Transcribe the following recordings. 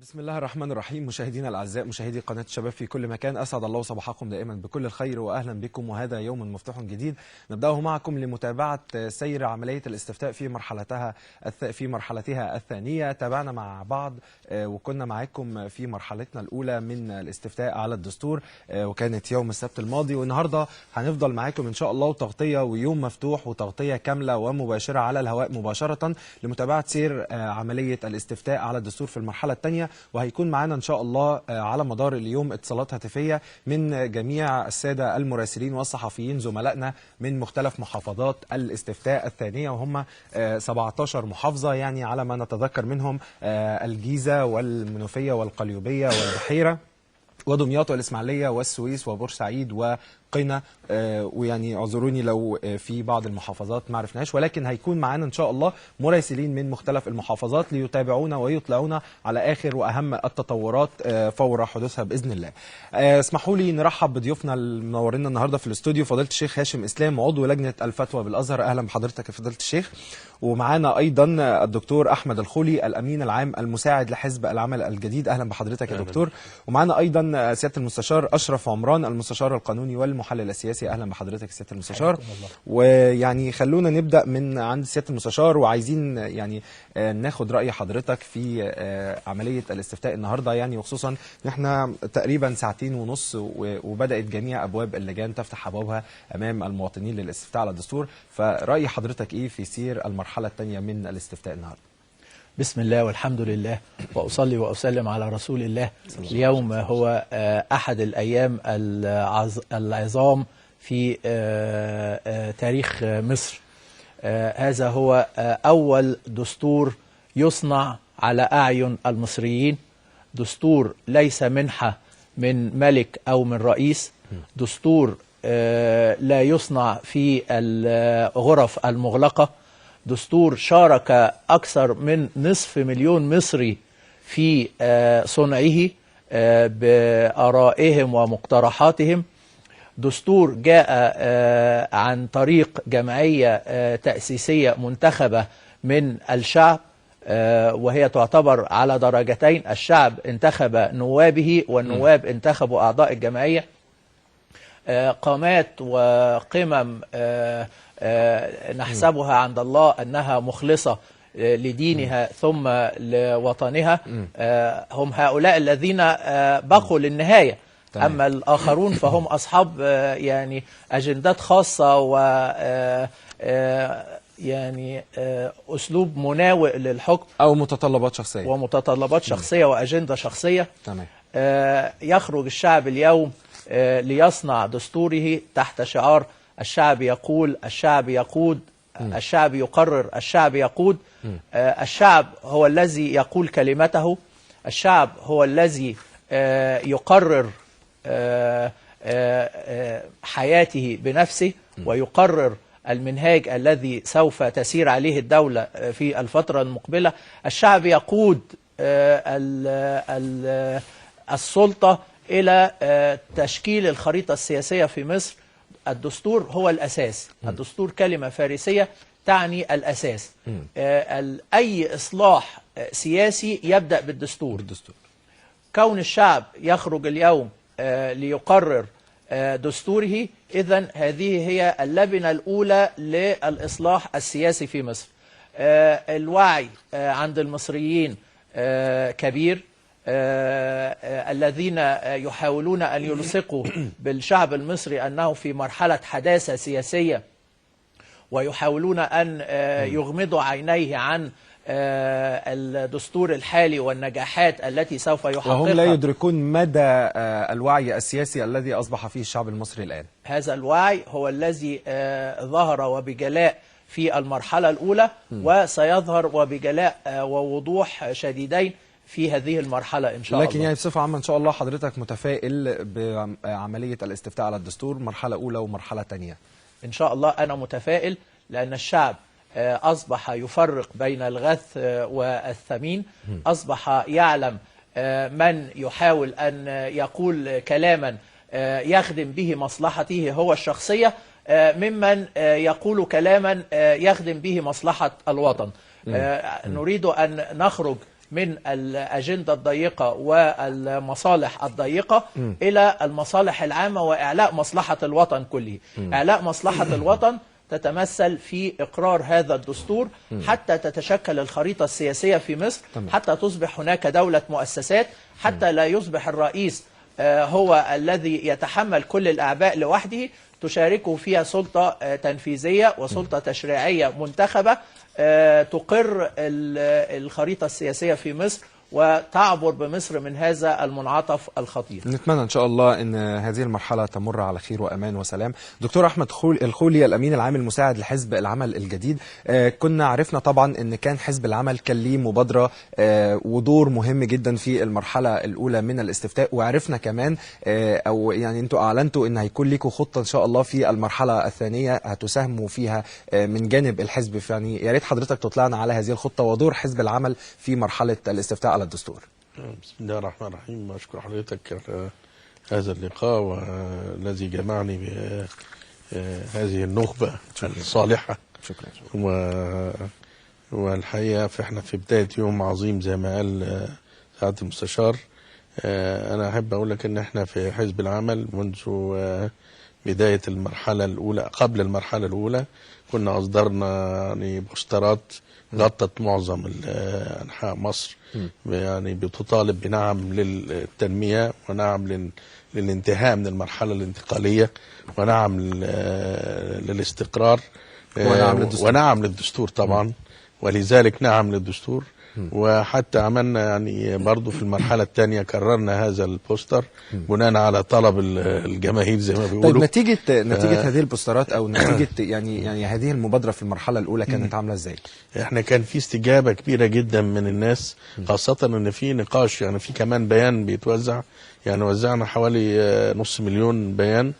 بسم الله الرحمن الرحيم. مشاهدينا الاعزاء، مشاهدي قناه الشباب في كل مكان، اسعد الله صباحكم دائما بكل الخير واهلا بكم، وهذا يوم مفتوح جديد نبداه معكم لمتابعه سير عمليه الاستفتاء في مرحلتها الثانيه. تابعنا مع بعض وكنا معاكم في مرحلتنا الاولى من الاستفتاء على الدستور، وكانت يوم السبت الماضي، والنهارده هنفضل معاكم ان شاء الله، وتغطيه ويوم مفتوح وتغطيه كامله ومباشره على الهواء مباشره لمتابعه سير عمليه الاستفتاء على الدستور في المرحله الثانيه. وهيكون معانا ان شاء الله على مدار اليوم اتصالات هاتفيه من جميع الساده المراسلين والصحفيين زملائنا من مختلف محافظات الاستفتاء الثانيه، وهم 17 محافظه، يعني على ما نتذكر منهم الجيزه والمنوفيه والقليوبيه والبحيره ودمياط والاسماعيليه والسويس وبورسعيد وقنا، ويعني اعذروني لو في بعض المحافظات ما عرفناش، ولكن هيكون معانا ان شاء الله مراسلين من مختلف المحافظات ليتابعونا ويطلعونا على اخر واهم التطورات فور حدوثها باذن الله. اسمحوا لي نرحب بضيوفنا المنورين النهارده في الاستوديو، فضيله الشيخ هاشم اسلام عضو لجنه الفتوى بالازهر. اهلا بحضرتك يا فضيله الشيخ. ومعانا ايضا الدكتور احمد الخولي الامين العام المساعد لحزب العمل الجديد. اهلا بحضرتك يا دكتور. ومعانا ايضا سياده المستشار اشرف عمران المستشار القانوني والمحلل السياسي. اهلا بحضرتك سياده المستشار. ويعني خلونا نبدا من عند سياده المستشار، وعايزين يعني ناخد راي حضرتك في عمليه الاستفتاء النهارده، يعني وخصوصا ان احنا تقريبا ساعتين ونص وبدات جميع ابواب اللجان تفتح ابوابها امام المواطنين للاستفتاء على الدستور، فراي حضرتك ايه في سير المرحله الثانيه من الاستفتاء النهارده؟ بسم الله والحمد لله، وأصلي وأسلم على رسول الله. اليوم هو أحد الأيام العظام في تاريخ مصر. هذا هو أول دستور يصنع على أعين المصريين، دستور ليس منحة من ملك أو من رئيس، دستور لا يصنع في الغرف المغلقة، دستور شارك أكثر من 500,000 مصري في صنعه بآرائهم ومقترحاتهم، دستور جاء عن طريق جمعية تأسيسية منتخبة من الشعب، وهي تعتبر على درجتين، الشعب انتخب نوابه والنواب انتخبوا أعضاء الجمعية. قامات وقمم نحسبها عند الله أنها مخلصة لدينها ثم لوطنها، هم هؤلاء الذين بقوا للنهاية. أما الآخرون فهم أصحاب يعني أجندات خاصة و يعني أسلوب مناوئ للحكم أو متطلبات شخصية ومتطلبات شخصية وأجندة شخصية. يخرج الشعب اليوم ليصنع دستوره تحت شعار الشعب يقول، الشعب يقود، الشعب يقرر، الشعب يقود. الشعب هو الذي يقول كلمته، الشعب هو الذي يقرر حياته بنفسه ويقرر المنهاج الذي سوف تسير عليه الدولة في الفترة المقبلة. الشعب يقود السلطة إلى تشكيل الخريطة السياسية في مصر. الدستور هو الأساس، الدستور كلمة فارسية تعني الأساس. أي إصلاح سياسي يبدأ بالدستور. كون الشعب يخرج اليوم ليقرر دستوره، إذن هذه هي اللبنة الأولى للإصلاح السياسي في مصر. الوعي عند المصريين كبير، الذين يحاولون أن يلصقوا بالشعب المصري أنه في مرحلة حداثة سياسية، ويحاولون أن يغمضوا عينيه عن الدستور الحالي والنجاحات التي سوف يحققها، وهم لا يدركون مدى الوعي السياسي الذي أصبح فيه الشعب المصري الآن. هذا الوعي هو الذي ظهر وبجلاء في المرحلة الأولى، وسيظهر وبجلاء ووضوح شديدين في هذه المرحلة إن شاء الله. لكن يعني بصفة عامة إن شاء الله حضرتك متفائل بعملية الاستفتاء على الدستور مرحلة أولى ومرحلة تانية؟ إن شاء الله أنا متفائل، لأن الشعب أصبح يفرق بين الغث والثمين، أصبح يعلم من يحاول أن يقول كلاما يخدم به مصلحته هو الشخصية ممن يقول كلاما يخدم به مصلحة الوطن. نريد أن نخرج من الأجندة الضيقة والمصالح الضيقة إلى المصالح العامة وإعلاء مصلحة الوطن كله. إعلاء مصلحة الوطن تتمثل في إقرار هذا الدستور حتى تتشكل الخريطة السياسية في مصر، حتى تصبح هناك دولة مؤسسات، حتى لا يصبح الرئيس هو الذي يتحمل كل الأعباء لوحده، تشاركه فيها سلطة تنفيذية وسلطة تشريعية منتخبة تقر الخريطة السياسية في مصر وتعبر بمصر من هذا المنعطف الخطير. نتمنى إن شاء الله أن هذه المرحلة تمر على خير وأمان وسلام. دكتور أحمد الخولي، الأمين العام المساعد لحزب العمل الجديد، كنا عرفنا طبعا أن كان حزب العمل كان ليه مبادرة ودور مهم جدا في المرحلة الأولى من الاستفتاء، وعرفنا كمان أو يعني أنتوا أعلنتوا أن هيكون لكم خطة إن شاء الله في المرحلة الثانية هتساهموا فيها من جانب الحزب، يعني يا ريت حضرتك تطلعنا على هذه الخطة ودور حزب العمل في مرحلة الاستفتاء على الدستور. بسم الله الرحمن الرحيم. أشكر حضرتك على هذا اللقاء والذي جمعني بهذه النخبة الصالحة. شكرا. والحقيقة احنا في بداية يوم عظيم زي ما قال سعادة المستشار. أنا أحب أقول لك إن احنا في حزب العمل منذ بداية المرحلة الأولى، قبل المرحلة الأولى كنا أصدرنا يعني بوسترات غطت معظم أنحاء مصر، يعني بتطالب بنعم للتنمية ونعم للانتهاء من المرحلة الانتقالية ونعم للاستقرار ونعم للدستور طبعا، ولذلك نعم للدستور. وحتى عملنا يعني برضو في المرحلة الثانية كررنا هذا البوستر بناء على طلب الجماهير زي ما بيقولوا. طيب نتيجة هذه البوسترات او نتيجة يعني هذه المبادرة في المرحلة الأولى كانت عاملة ازاي؟ احنا كان في استجابة كبيرة جدا من الناس، خاصة ان في نقاش، يعني في كمان بيان بيتوزع، يعني وزعنا حوالي 500,000 بيان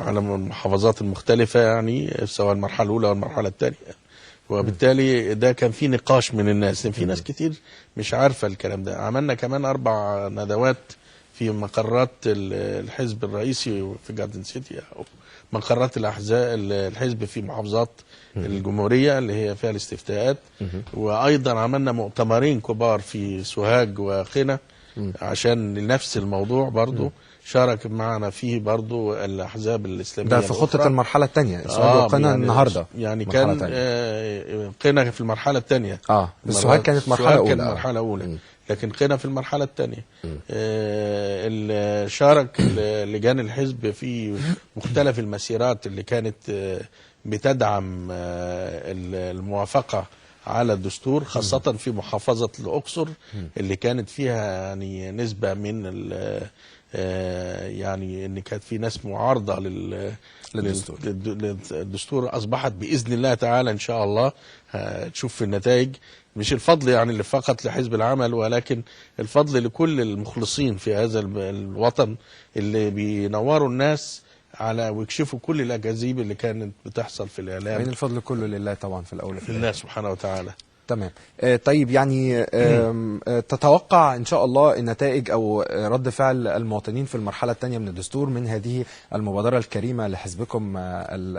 على المحافظات المختلفة، يعني سواء المرحلة الأولى أو المرحلة الثانية. وبالتالي ده كان في نقاش من الناس، في ناس كتير مش عارفة الكلام ده. عملنا كمان 4 ندوات في مقرات الحزب الرئيسي في جاردن سيتي أو مقرات الأحزاب الحزب في محافظات الجمهورية اللي هي فيها الاستفتاءات. وأيضا عملنا مؤتمرين كبار في سوهاج وقنا عشان لنفس الموضوع برضو شارك معنا فيه برضو الأحزاب الإسلامية. ده في خطة المرحلة الثانية. سوهاج يعني النهاردة يعني كان قنا في المرحلة الثانية. سوهاج كانت مرحلة أولى. لكن قنا في المرحلة الثانية. شارك لجان الحزب في مختلف المسيرات اللي كانت بتدعم الموافقة على الدستور، خاصة في محافظة الأقصر اللي كانت فيها يعني نسبة من يعني ان كانت في ناس معارضة للدستور. أصبحت بإذن الله تعالى إن شاء الله تشوف في النتائج، مش الفضل يعني اللي فقط لحزب العمل، ولكن الفضل لكل المخلصين في هذا الوطن اللي بينوروا الناس على ويكشفوا كل الأكاذيب اللي كانت بتحصل في الإعلام. يعني الفضل كله لله طبعا في الأول لله سبحانه وتعالى. تمام. طيب يعني تتوقع إن شاء الله النتائج أو رد فعل المواطنين في المرحلة الثانية من الدستور من هذه المبادرة الكريمة لحزبكم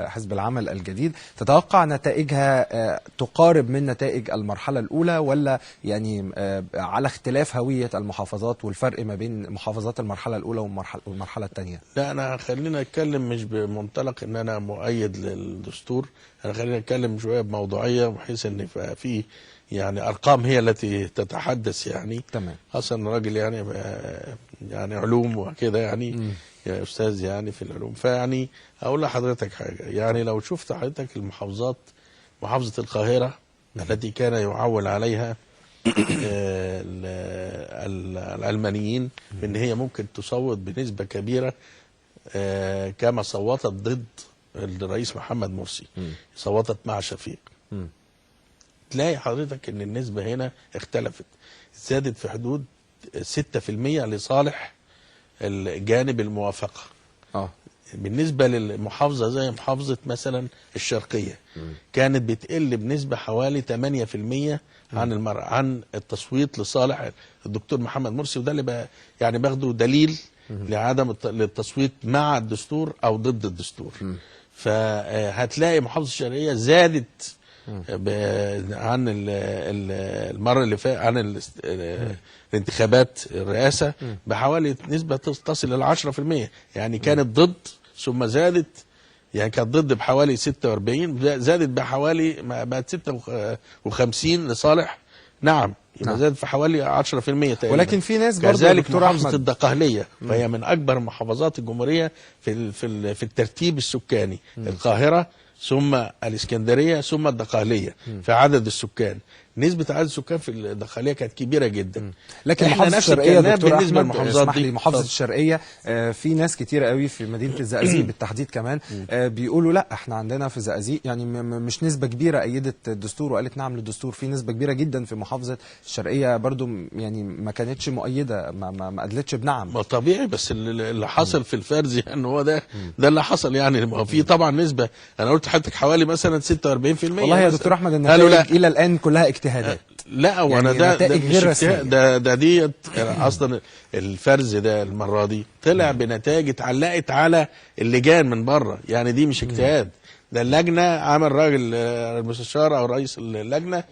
حزب العمل الجديد، تتوقع نتائجها تقارب من نتائج المرحلة الأولى، ولا يعني على اختلاف هوية المحافظات والفرق ما بين محافظات المرحلة الأولى والمرحلة الثانية؟ لا، أنا خلينا أتكلم مش بمنطلق إن أنا مؤيد للدستور، أنا خلينا أتكلم شوية بموضوعية بحيث إن في يعني أرقام هي التي تتحدث يعني. تمام. أصلا راجل يعني علوم وكده يعني يا أستاذ يعني في العلوم. فيعني أقول لحضرتك حاجة، يعني لو شفت حضرتك المحافظات، محافظة القاهرة التي كان يعول عليها العلمانيين بأن هي ممكن تصوت بنسبة كبيرة كما صوتت ضد الرئيس محمد مرسي، صوتت مع شفيق. تلاقي حضرتك ان النسبة هنا اختلفت، زادت في حدود 6% لصالح الجانب الموافقة. بالنسبة للمحافظة زي محافظة مثلا الشرقية كانت بتقل بنسبة حوالي 8% عن التصويت لصالح الدكتور محمد مرسي، وده اللي يعني باخده دليل لعدم التصويت مع الدستور او ضد الدستور. فهتلاقي محافظة الشرقية زادت عن المره اللي فاتت عن الانتخابات الرئاسه بحوالي نسبه تصل ل 10%. يعني كانت ضد ثم زادت، يعني كانت ضد بحوالي 46 زادت بحوالي بقت 56 لصالح نعم. يبقى زاد في حوالي 10% تقريبا. ولكن في ناس برضه كذلك دكتور محافظة أحمد الدقهلية فهي من أكبر محافظات الجمهورية في الترتيب السكاني. القاهرة ثم الإسكندرية ثم الدقهلية في عدد السكان. نسبة عدد السكان في الدقهلية كانت كبيرة جدا. لكن احنا محافظة نفس الشرقية الكلام دكتور بالنسبة أحمد، للمحافظات اسمح لي، دي. محافظة الشرقية في ناس كتيرة قوي في مدينة الزقازيق بالتحديد كمان بيقولوا لا احنا عندنا في الزقازيق يعني مش نسبة كبيرة أيدت الدستور وقالت نعم للدستور. في نسبة كبيرة جدا في محافظة الشرقية برضو يعني ما كانتش مؤيدة، ما قالتش بنعم. ما طبيعي، بس اللي حصل في الفرز يعني هو ده اللي حصل. يعني ما في طبعا نسبة، أنا قلت لحضرتك حوالي مثلا 46%. والله يا دكتور أحمد النتائج إلى الآن كلها اجتهادات. لا وانا يعني ده نتائج مش غير اجتهاد، ده ديت اصلا الفرز ده المره دي طلع بنتائج اتعلقت على اللجان من بره. يعني دي مش اجتهاد، ده اللجنه عمل راجل المستشار او رئيس اللجنه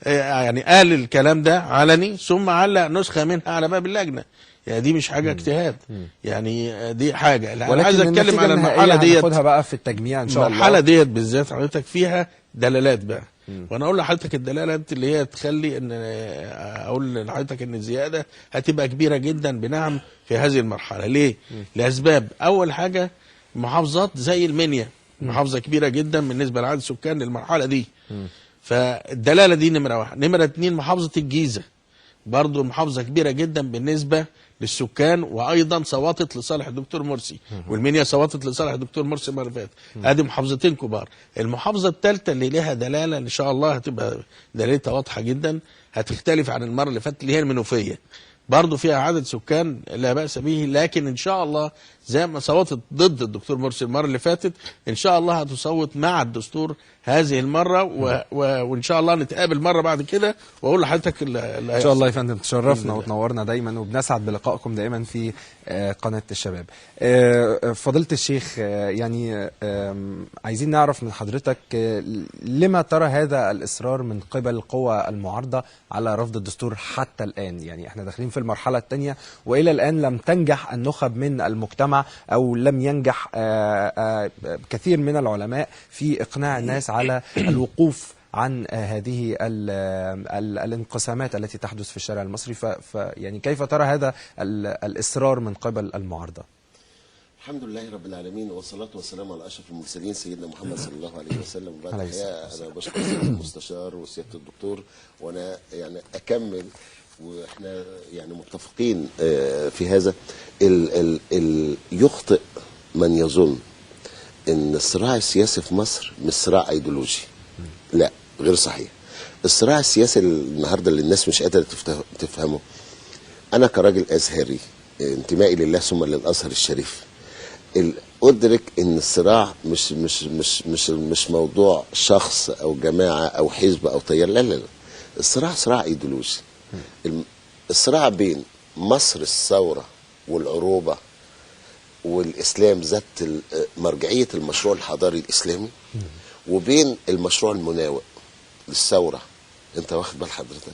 يعني قال الكلام ده علني ثم علق نسخه منها على باب اللجنه. يعني دي مش حاجه اجتهاد، يعني دي حاجه. انا عايز اتكلم على المرحله ديت، هناخدها بقى في التجميع ان شاء الله. المرحله ديت بالذات حضرتك فيها دلالات بقى. وانا اقول لحضرتك الدلالات اللي هي تخلي ان اقول لحضرتك ان الزياده هتبقى كبيره جدا بنعم في هذه المرحله. ليه؟ لاسباب. اول حاجه محافظات زي المنيا محافظه كبيره جدا بالنسبه لعدد السكان للمرحله دي، فالدلاله دي نمره واحد. نمره اتنين محافظه الجيزه برضو محافظه كبيره جدا بالنسبه للسكان، وايضا صوتت لصالح الدكتور مرسي، والمنيا صوتت لصالح الدكتور مرسي المره اللي فاتت. ادي محافظتين كبار. المحافظه الثالثه اللي لها دلاله ان شاء الله هتبقى دلالتها واضحه جدا، هتختلف عن المره اللي فاتت، اللي هي المنوفيه. برضه فيها عدد سكان لا بأس به، لكن ان شاء الله زي ما صوتت ضد الدكتور مرسي المره اللي فاتت ان شاء الله هتصوت مع الدستور هذه المره، وان شاء الله نتقابل مره بعد كده واقول لحضرتك ان شاء الله يا فندم. تشرفنا وتنورنا دايما، وبنسعد بلقائكم دائما في قناه الشباب. فضيله الشيخ، يعني عايزين نعرف من حضرتك لما ترى هذا الاصرار من قبل القوى المعارضه على رفض الدستور حتى الان؟ يعني احنا داخلين في المرحله الثانيه والى الان لم تنجح النخب من المجتمع او لم ينجح كثير من العلماء في اقناع الناس على الوقوف عن هذه الانقسامات التي تحدث في الشارع المصري. يعني كيف ترى هذا الإصرار من قبل المعارضة؟ الحمد لله رب العالمين، والصلاة والسلام على أشرف المرسلين سيدنا محمد صلى الله عليه وسلم. وبعد الحقيقة أنا بشكر سيادة المستشار وسيادة الدكتور، وأنا يعني أكمل وإحنا يعني متفقين في هذا. يخطئ من يظن إن الصراع السياسي في مصر مش صراع أيديولوجي. لا، غير صحيح. الصراع السياسي النهارده اللي الناس مش قادره تفهمه، انا كراجل ازهري انتمائي لله ثم للازهر الشريف، ادرك ان الصراع مش موضوع شخص او جماعه او حزب او تيار. لا لا لا، الصراع صراع ايديولوجي. الصراع بين مصر الثوره والعروبه والاسلام ذات مرجعيه المشروع الحضاري الاسلامي، وبين المشروع المناوئ للثوره. انت واخد بال حضرتك؟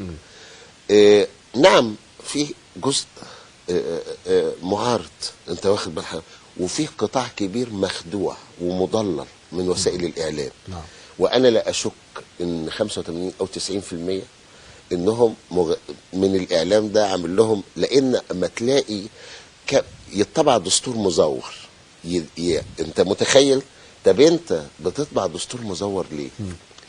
نعم، في جزء معارض، انت واخد بال حضرتك، وفي قطاع كبير مخدوع ومضلل من وسائل الاعلام. وانا لا اشك ان 85 او 90% انهم من الاعلام ده عامل لهم، لان اما تلاقي يطبع دستور مزور، انت متخيل؟ طب انت بتطبع دستور مزور ليه؟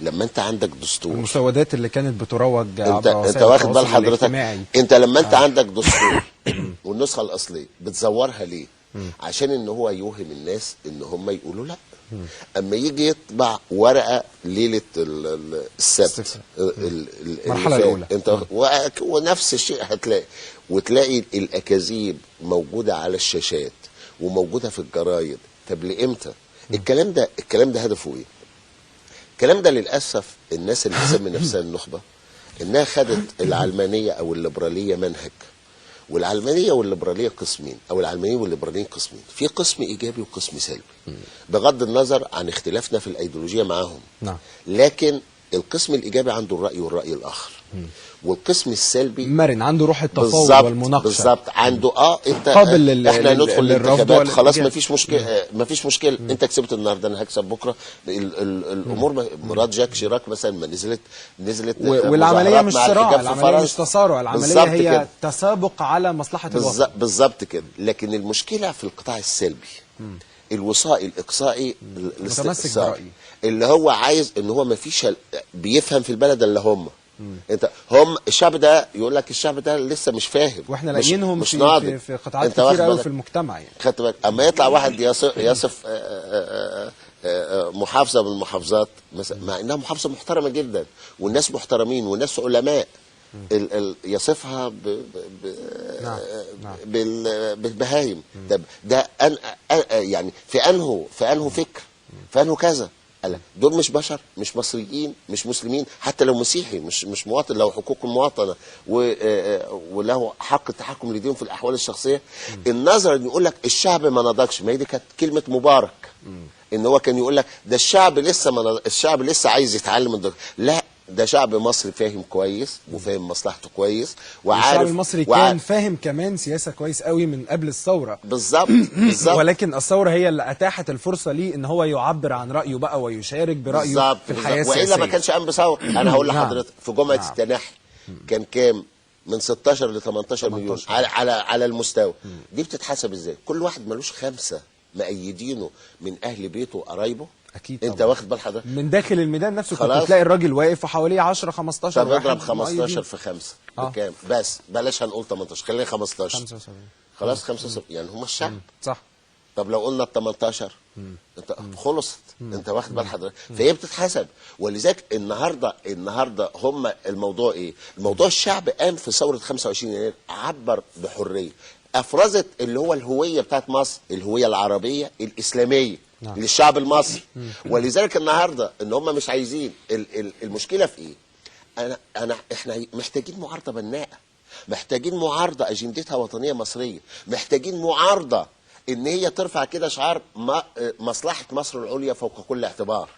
لما انت عندك دستور، المسودات اللي كانت بتروج انت واخد بال حضرتك؟ انت لما انت عندك دستور والنسخه الاصليه بتزورها ليه؟ عشان ان هو يوهم الناس ان هم يقولوا لا. اما يجي يطبع ورقه ليله السبت المرحله الاولى، انت ونفس الشيء هتلاقي، وتلاقي الاكاذيب موجوده على الشاشات وموجوده في الجرايد. طب لامتى؟ الكلام ده هدفه ايه؟ الكلام ده للاسف الناس اللي بتسمي نفسها النخبه انها خدت العلمانيه او الليبراليه منهج. والعلمانيه والليبراليه قسمين، او العلمانيين والليبراليين قسمين، في قسم ايجابي وقسم سلبي بغض النظر عن اختلافنا في الايديولوجيه معاهم. نعم. لكن القسم الايجابي عنده الراي والراي الاخر، والقسم السلبي مرن، عنده روح التفاوض بالظبط والمناقشه. بالظبط، عنده انت قابل احنا ندخل للرفض الانتخابات خلاص، والإيجاب. مفيش مشكله مفيش مشكله، انت كسبت النهارده انا هكسب بكره. الامور مرات جاك شيراك مثلا ما نزلت والعمليه مش مع صراع، الحجاب في العمليه مش فرنسا. تصارع، العمليه بالظبط هي كده. تسابق على مصلحه الوطن. بالظبط كده. لكن المشكله في القطاع السلبي الوصائي الاقصائي متمسك برأيه، اللي هو عايز ان هو ما فيش بيفهم في البلد الا هم. هم الشعب ده يقول لك الشعب ده لسه مش فاهم، واحنا لاقيينهم مش في قطاعات كتير قوي في المجتمع يعني. خدت بالك اما يطلع واحد يصف محافظه من المحافظات مثلا، مع انها محافظه محترمه جدا والناس محترمين والناس علماء، يصفها بالبهايم. طب ده يعني في انه فكر، في انه كذا. دول مش بشر، مش مصريين، مش مسلمين، حتى لو مسيحي مش مواطن، له حقوق المواطنه وله حق التحكم لديهم في الاحوال الشخصيه. النظر ان يقول لك الشعب ما نضجش، ما هي دي كانت كلمه مبارك، ان هو كان يقول لك ده الشعب لسه الشعب لسه عايز يتعلم النضج. لا، ده شعب مصري فاهم كويس وفاهم مصلحته كويس وعارف. الشعب المصري كان فاهم كمان سياسه كويس قوي من قبل الثوره. بالظبط ولكن الثوره هي اللي اتاحت الفرصه ليه ان هو يعبر عن رايه بقى ويشارك برايه بالزبط. في الحياه السياسيه. والا ما كانش قام بثوره. انا هقول لحضرتك في جمعه التنحي كان كام؟ من 16 ل 18 مليون على المستوى. دي بتتحسب ازاي؟ كل واحد ملوش 5 مأيدينه من اهل بيته وقرايبه. اكيد انت طبعا. واخد بال حضرتك من داخل الميدان نفسه كنت تلاقي الراجل واقف وحواليه 10 15 واحد. طب اضرب 15 في 5 بكام؟ بس بلاش هنقول 18، خلينا 15. 75 خلاص 75 يعني هم الشعب. صح. طب لو قلنا 18 انت خلصت. انت واخد بال حضرتك؟ فهي بتتحسب. ولذلك النهارده هم الموضوع ايه؟ الموضوع الشعب قام في ثوره 25 يناير عبر بحريه، افرزت اللي هو الهويه بتاعت مصر، الهويه العربيه الاسلاميه للشعب المصري. ولذلك النهارده ان هم مش عايزين المشكله في ايه؟ احنا محتاجين معارضه بناءه، محتاجين معارضه اجندتها وطنيه مصريه، محتاجين معارضه ان هي ترفع كده شعار مصلحه مصر العليا فوق كل اعتبار.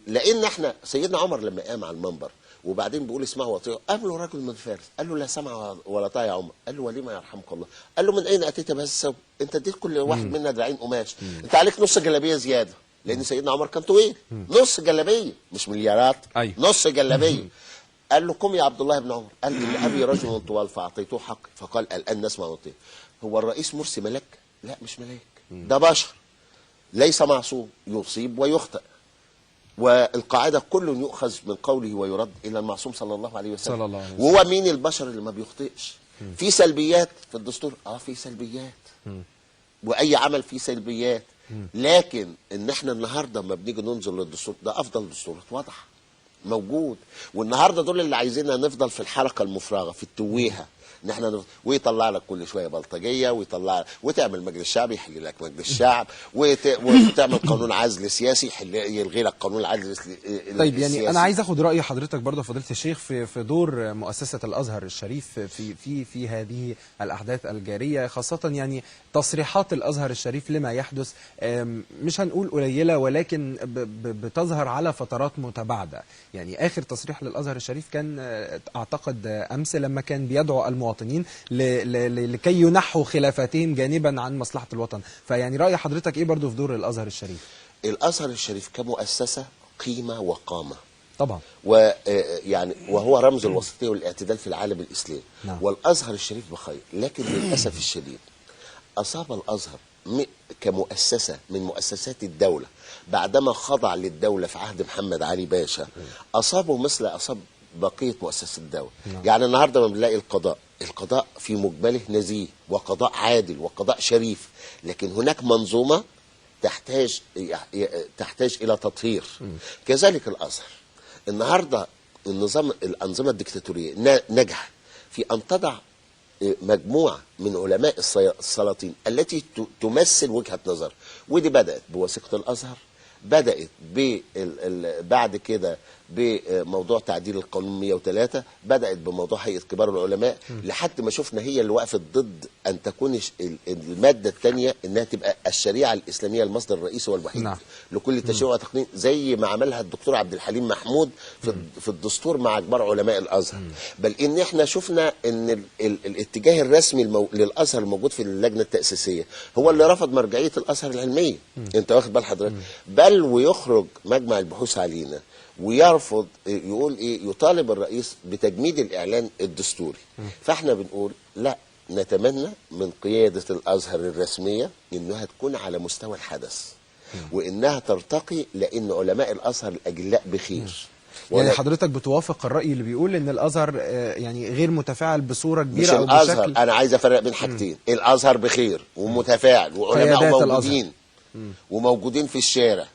لان احنا سيدنا عمر لما قام على المنبر وبعدين بيقول اسمعوا واطيعوا، قام له رجل من فارس قال له لا سمع ولا طاعه يا عمر. قال له ولما يرحمك الله؟ قال له من اين اتيت بهذا الثوب؟ انت اديت كل واحد منا دراعين قماش، انت عليك نص جلابيه زياده، لان سيدنا عمر كان طويل. نص جلابيه مش مليارات. أيوه. نص جلابيه. قال له قم يا عبد الله بن عمر. قال ان ابي رجل طوال فاعطيته حق. فقال الان نسمع ونطيع. هو الرئيس مرسي ملاك؟ لا مش ملاك، ده بشر ليس معصوم، يصيب ويخطئ. والقاعدة كل يؤخذ من قوله ويرد إلى المعصوم صلى الله عليه وسلم. وهو مين البشر اللي ما بيخطئش؟ في سلبيات في الدستور، في سلبيات، وأي عمل فيه سلبيات. لكن إن احنا النهاردة ما بنيجي ننظر للدستور ده أفضل دستور اتوضح موجود. والنهاردة دول اللي عايزيننا نفضل في الحلقة المفرغة في التويهة، ان احنا ويطلع لك كل شويه بلطجيه، ويطلع وتعمل مجلس شعبي يحل لك مجلس شعب، وتعمل قانون عزل سياسي يلغي لك قانون العزل طيب يعني انا عايز اخد راي حضرتك برضه فضيله الشيخ في دور مؤسسه الازهر الشريف في هذه الاحداث الجاريه، خاصه يعني تصريحات الازهر الشريف لما يحدث مش هنقول قليله ولكن بتظهر على فترات متباعده. يعني اخر تصريح للازهر الشريف كان اعتقد امس لما كان بيدعو المواطنين لكي ينحوا خلافاتهم جانبا عن مصلحة الوطن. فيعني رأي حضرتك ايه برضو في دور الازهر الشريف؟ الازهر الشريف كمؤسسة قيمة وقامة طبعا، ويعني وهو رمز الوسطية والاعتدال في العالم الإسلامي. نعم. والازهر الشريف بخير، لكن للأسف الشديد أصاب الازهر كمؤسسة من مؤسسات الدولة بعدما خضع للدولة في عهد محمد علي باشا، أصابه مثل أصاب بقية مؤسسات الدولة. يعني النهاردة ما بنلاقي القضاء في مجمله نزيه وقضاء عادل وقضاء شريف، لكن هناك منظومة تحتاج إلى تطهير. كذلك الأزهر النهاردة الأنظمة الدكتاتورية نجح في أن تضع مجموعة من علماء السلاطين التي تمثل وجهة نظر، ودي بدأت بوثيقة الأزهر، بدأت بعد كده بموضوع تعديل القانون 103، بدات بموضوع هيئه كبار العلماء، لحد ما شفنا هي اللي وقفت ضد ان تكون الماده الثانيه انها تبقى الشريعه الاسلاميه المصدر الرئيسي والوحيد نعم. لكل تشريع وتقنين، زي ما عملها الدكتور عبد الحليم محمود في الدستور مع كبار علماء الازهر. بل ان احنا شفنا ان الاتجاه الرسمي للازهر الموجود في اللجنه التاسيسيه هو اللي رفض مرجعيه الازهر العلميه. انت واخد بال حضرتك؟ بل ويخرج مجمع البحوث علينا ويرفض، يقول ايه، يطالب الرئيس بتجميد الاعلان الدستوري. فاحنا بنقول لا، نتمنى من قياده الازهر الرسميه انها تكون على مستوى الحدث، وانها ترتقي، لان علماء الازهر الاجلاء بخير. يعني حضرتك بتوافق الرأي اللي بيقول ان الازهر يعني غير متفاعل بصورة كبيرة مش او الازهر، بشكل، انا عايز افرق بين حاجتين. الازهر بخير ومتفاعل وعلماء موجودين وموجودين في الشارع.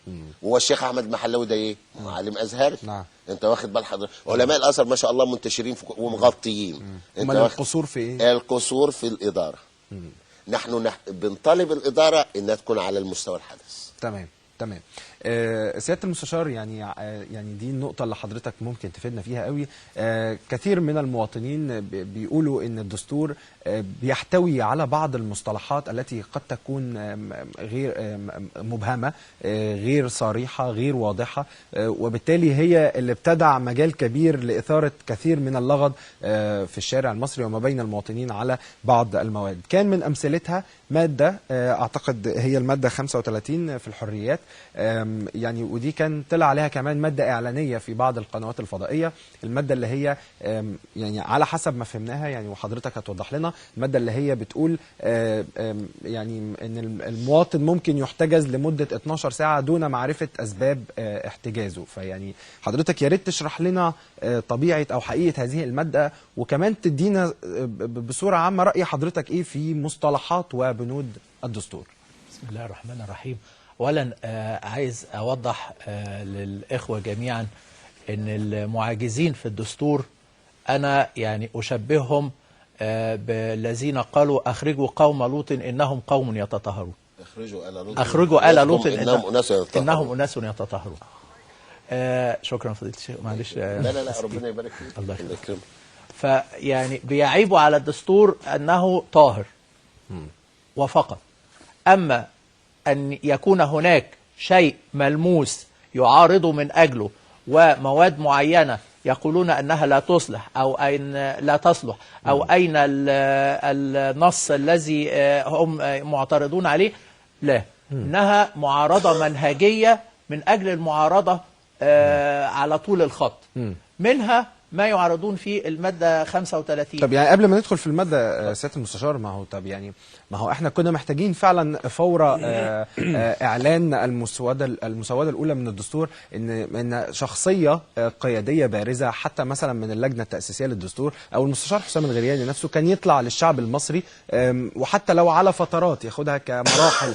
هو الشيخ احمد محلاوي ده ايه؟ معلم ازهري. نعم. انت واخد بال حضرتك؟ علماء الازهر ما شاء الله منتشرين ومغطيين. امال القصور في ايه؟ القصور في الاداره. نحن بنطالب الاداره انها تكون على المستوى الحدث. تمام. سيادة المستشار، يعني دي النقطة اللي حضرتك ممكن تفيدنا فيها قوي. كثير من المواطنين بيقولوا ان الدستور بيحتوي على بعض المصطلحات التي قد تكون غير مبهمة، غير صريحة، غير واضحة، وبالتالي هي اللي ابتدع مجال كبير لإثارة كثير من اللغط في الشارع المصري وما بين المواطنين على بعض المواد. كان من أمثلتها مادة أعتقد هي المادة 35 في الحريات، يعني ودي كان طلع عليها كمان مادة إعلانية في بعض القنوات الفضائية. المادة اللي هي يعني على حسب ما فهمناها، يعني وحضرتك هتوضح لنا، المادة اللي هي بتقول يعني ان المواطن ممكن يحتجز لمدة 12 ساعة دون معرفة أسباب احتجازه. فيعني حضرتك يا ريت تشرح لنا طبيعة أو حقيقة هذه المادة، وكمان تدينا بصورة عامة رأي حضرتك إيه في مصطلحات وبنود الدستور. بسم الله الرحمن الرحيم. أولا عايز أوضح للإخوة جميعا أن المعاجزين في الدستور أنا يعني أشبههم بالذين قالوا أخرجوا قوم لوط إنهم قوم يتطهرون. أخرجوا آل لوط إنهم أناس يتطهرون. شكرا فضيلة الشيخ، معلش. لا ربنا يبارك فيك. الله يكرمك. فيعني بيعيبوا على الدستور أنه طاهر وفقط، أما أن يكون هناك شيء ملموس يعارض من أجله ومواد معينة يقولون أنها لا تصلح أو أين لا تصلح أو أين النص الذي هم معترضون عليه، لا، إنها معارضة منهجية من أجل المعارضة على طول الخط. منها ما يعرضون في المادة 35. طب يعني قبل ما ندخل في المادة سيادة المستشار، ما هو احنا كنا محتاجين فعلا فور اعلان المسودة الاولى من الدستور ان شخصية قيادية بارزة حتى مثلا من اللجنة التأسيسية للدستور او المستشار حسام الغرياني نفسه كان يطلع للشعب المصري، وحتى لو على فترات ياخدها كمراحل،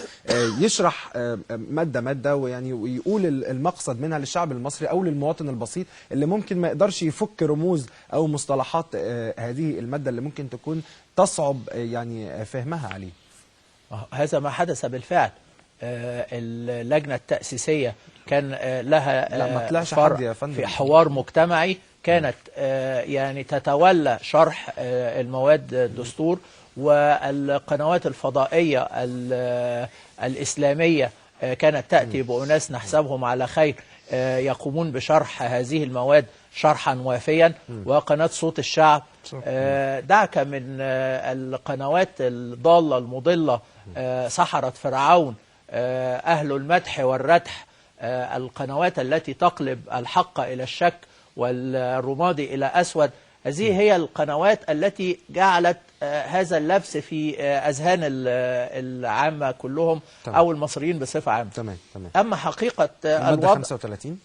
يشرح مادة ويعني ويقول المقصد منها للشعب المصري او للمواطن البسيط اللي ممكن ما يقدرش يفك رموز او مصطلحات هذه المادة اللي ممكن تكون تصعب يعني فهمها عليه. هذا ما حدث بالفعل. اللجنة التأسيسية كان لها فرع في حوار مجتمعي، كانت يعني تتولى شرح المواد الدستور، والقنوات الفضائية الإسلامية كانت تأتي بأناس نحسبهم على خير يقومون بشرح هذه المواد شرحا وافيا، وقناة صوت الشعب دعك من القنوات الضالة المضلة، سحرة فرعون، أهل المدح والردح، القنوات التي تقلب الحق إلى الشك والرماد إلى أسود. هذه هي القنوات التي جعلت هذا اللبس في أذهان العامة كلهم أو المصريين بصفة عامة. تمام. أما حقيقة الوضع 35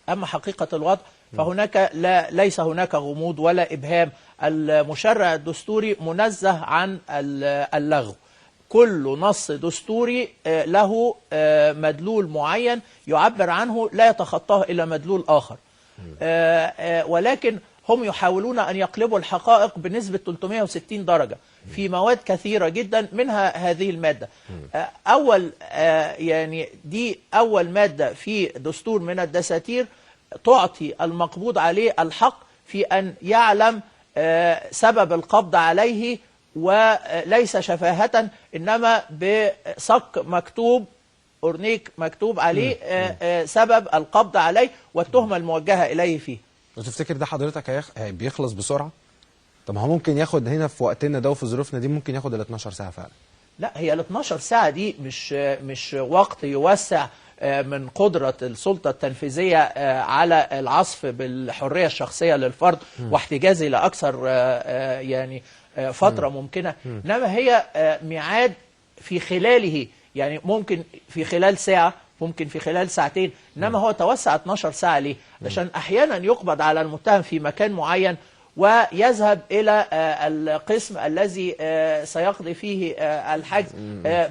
أما حقيقة الوضع فهناك ليس هناك غموض ولا إبهام. المشرع الدستوري منزه عن اللغو. كل نص دستوري له مدلول معين يعبر عنه، لا يتخطاه إلى مدلول آخر، ولكن هم يحاولون أن يقلبوا الحقائق بنسبة 360 درجة في مواد كثيرة جدا، منها هذه المادة. يعني دي أول مادة في دستور من الدساتير تعطي المقبوض عليه الحق في أن يعلم سبب القبض عليه، وليس شفاهة، إنما بصك مكتوب أورنيك مكتوب عليه سبب القبض عليه والتهمة الموجهة إليه فيه. وتفتكر ده حضرتك بيخلص بسرعة؟ طب هو ممكن ياخد هنا في وقتنا ده وفي ظروفنا دي ممكن ياخد ال 12 ساعة فعلا؟ لا، هي ال 12 ساعة دي مش وقت يوسع من قدرة السلطة التنفيذية على العصف بالحرية الشخصية للفرد واحتجازه لأكثر يعني فترة ممكنة، إنما هي ميعاد في خلاله، يعني ممكن في خلال ساعة، ممكن في خلال ساعتين، إنما هو توسع 12 ساعة ليه؟ عشان أحيانا يقبض على المتهم في مكان معين ويذهب إلى القسم الذي سيقضي فيه الحجز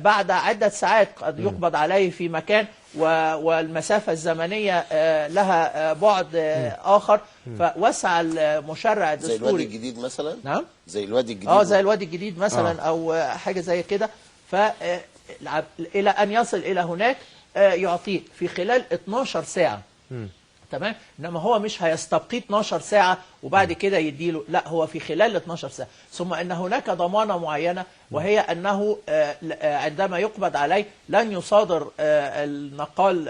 بعد عدة ساعات، قد يقبض عليه في مكان والمسافة الزمنية لها بعد آخر، فوسع المشرع الدستوري. زي الوادي الجديد مثلا؟ نعم؟ زي الوادي الجديد؟ زي الوادي الجديد مثلا أو حاجة زي كده، إلى أن يصل إلى هناك يعطيه في خلال 12 ساعة. تمام. انما هو مش هيستبقي 12 ساعه وبعد كده يديله، لا، هو في خلال 12 ساعه. ثم ان هناك ضمانه معينه، وهي انه عندما يقبض عليه لن يصادر النقال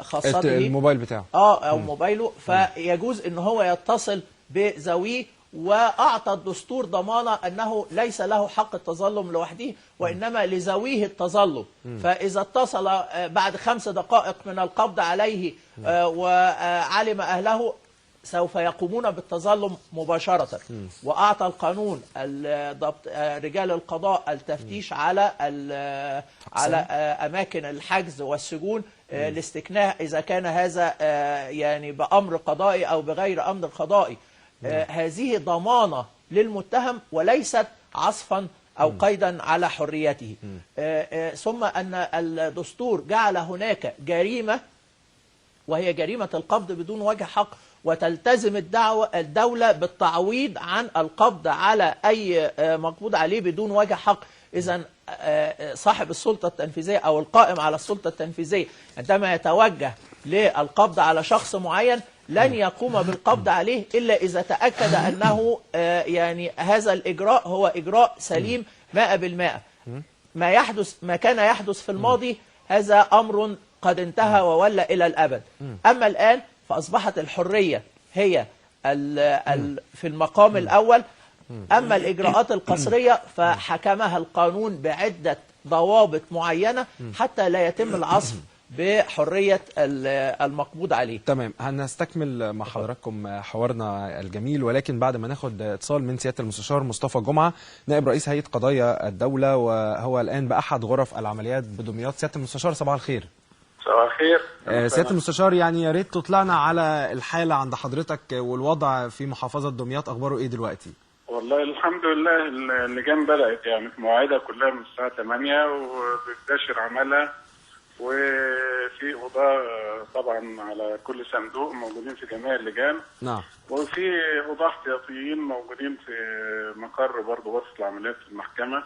خاصته الموبايل بتاعه او موبايله، فيجوز ان هو يتصل بذويه، وأعطى الدستور ضمانة أنه ليس له حق التظلم لوحده وإنما لذويه التظلم. فإذا اتصل بعد 5 دقائق من القبض عليه وعلم أهله سوف يقومون بالتظلم مباشرة. وأعطى القانون رجال القضاء التفتيش على أماكن الحجز والسجون لاستكناء إذا كان هذا يعني بأمر قضائي أو بغير أمر قضائي. هذه ضمانة للمتهم وليست عصفا أو قيدا على حريته. ثم أن الدستور جعل هناك جريمة، وهي جريمة القبض بدون وجه حق، وتلتزم الدولة بالتعويض عن القبض على أي مقبوض عليه بدون وجه حق. إذن صاحب السلطة التنفيذية أو القائم على السلطة التنفيذية عندما يتوجه للقبض على شخص معين لن يقوم بالقبض عليه إلا إذا تأكد أنه يعني هذا الإجراء هو إجراء سليم 100%. ما كان يحدث في الماضي هذا أمر قد انتهى وولى إلى الأبد. أما الآن فأصبحت الحرية هي في المقام الأول، أما الإجراءات القصرية فحكمها القانون بعدة ضوابط معينة حتى لا يتم العصف بحرية المقبوض عليه. تمام. هنستكمل مع حضراتكم حوارنا الجميل، ولكن بعد ما ناخد اتصال من سيادة المستشار مصطفى جمعة نائب رئيس هيئة قضايا الدولة، وهو الآن بأحد غرف العمليات بدمياط. سيادة المستشار صباح الخير. صباح الخير. سيادة المستشار، يعني يا ريت تطلعنا على الحالة عند حضرتك والوضع في محافظة دمياط، أخباره إيه دلوقتي؟ والله الحمد لله اللجان بدأت يعني في مواعيدها كلها من الساعة 8 وبتنتشر عملها، وفي قضاة طبعا على كل صندوق موجودين في جميع اللجان. نعم. وفي قضاة احتياطيين موجودين في مقر برضه غرفة العمليات في المحكمة،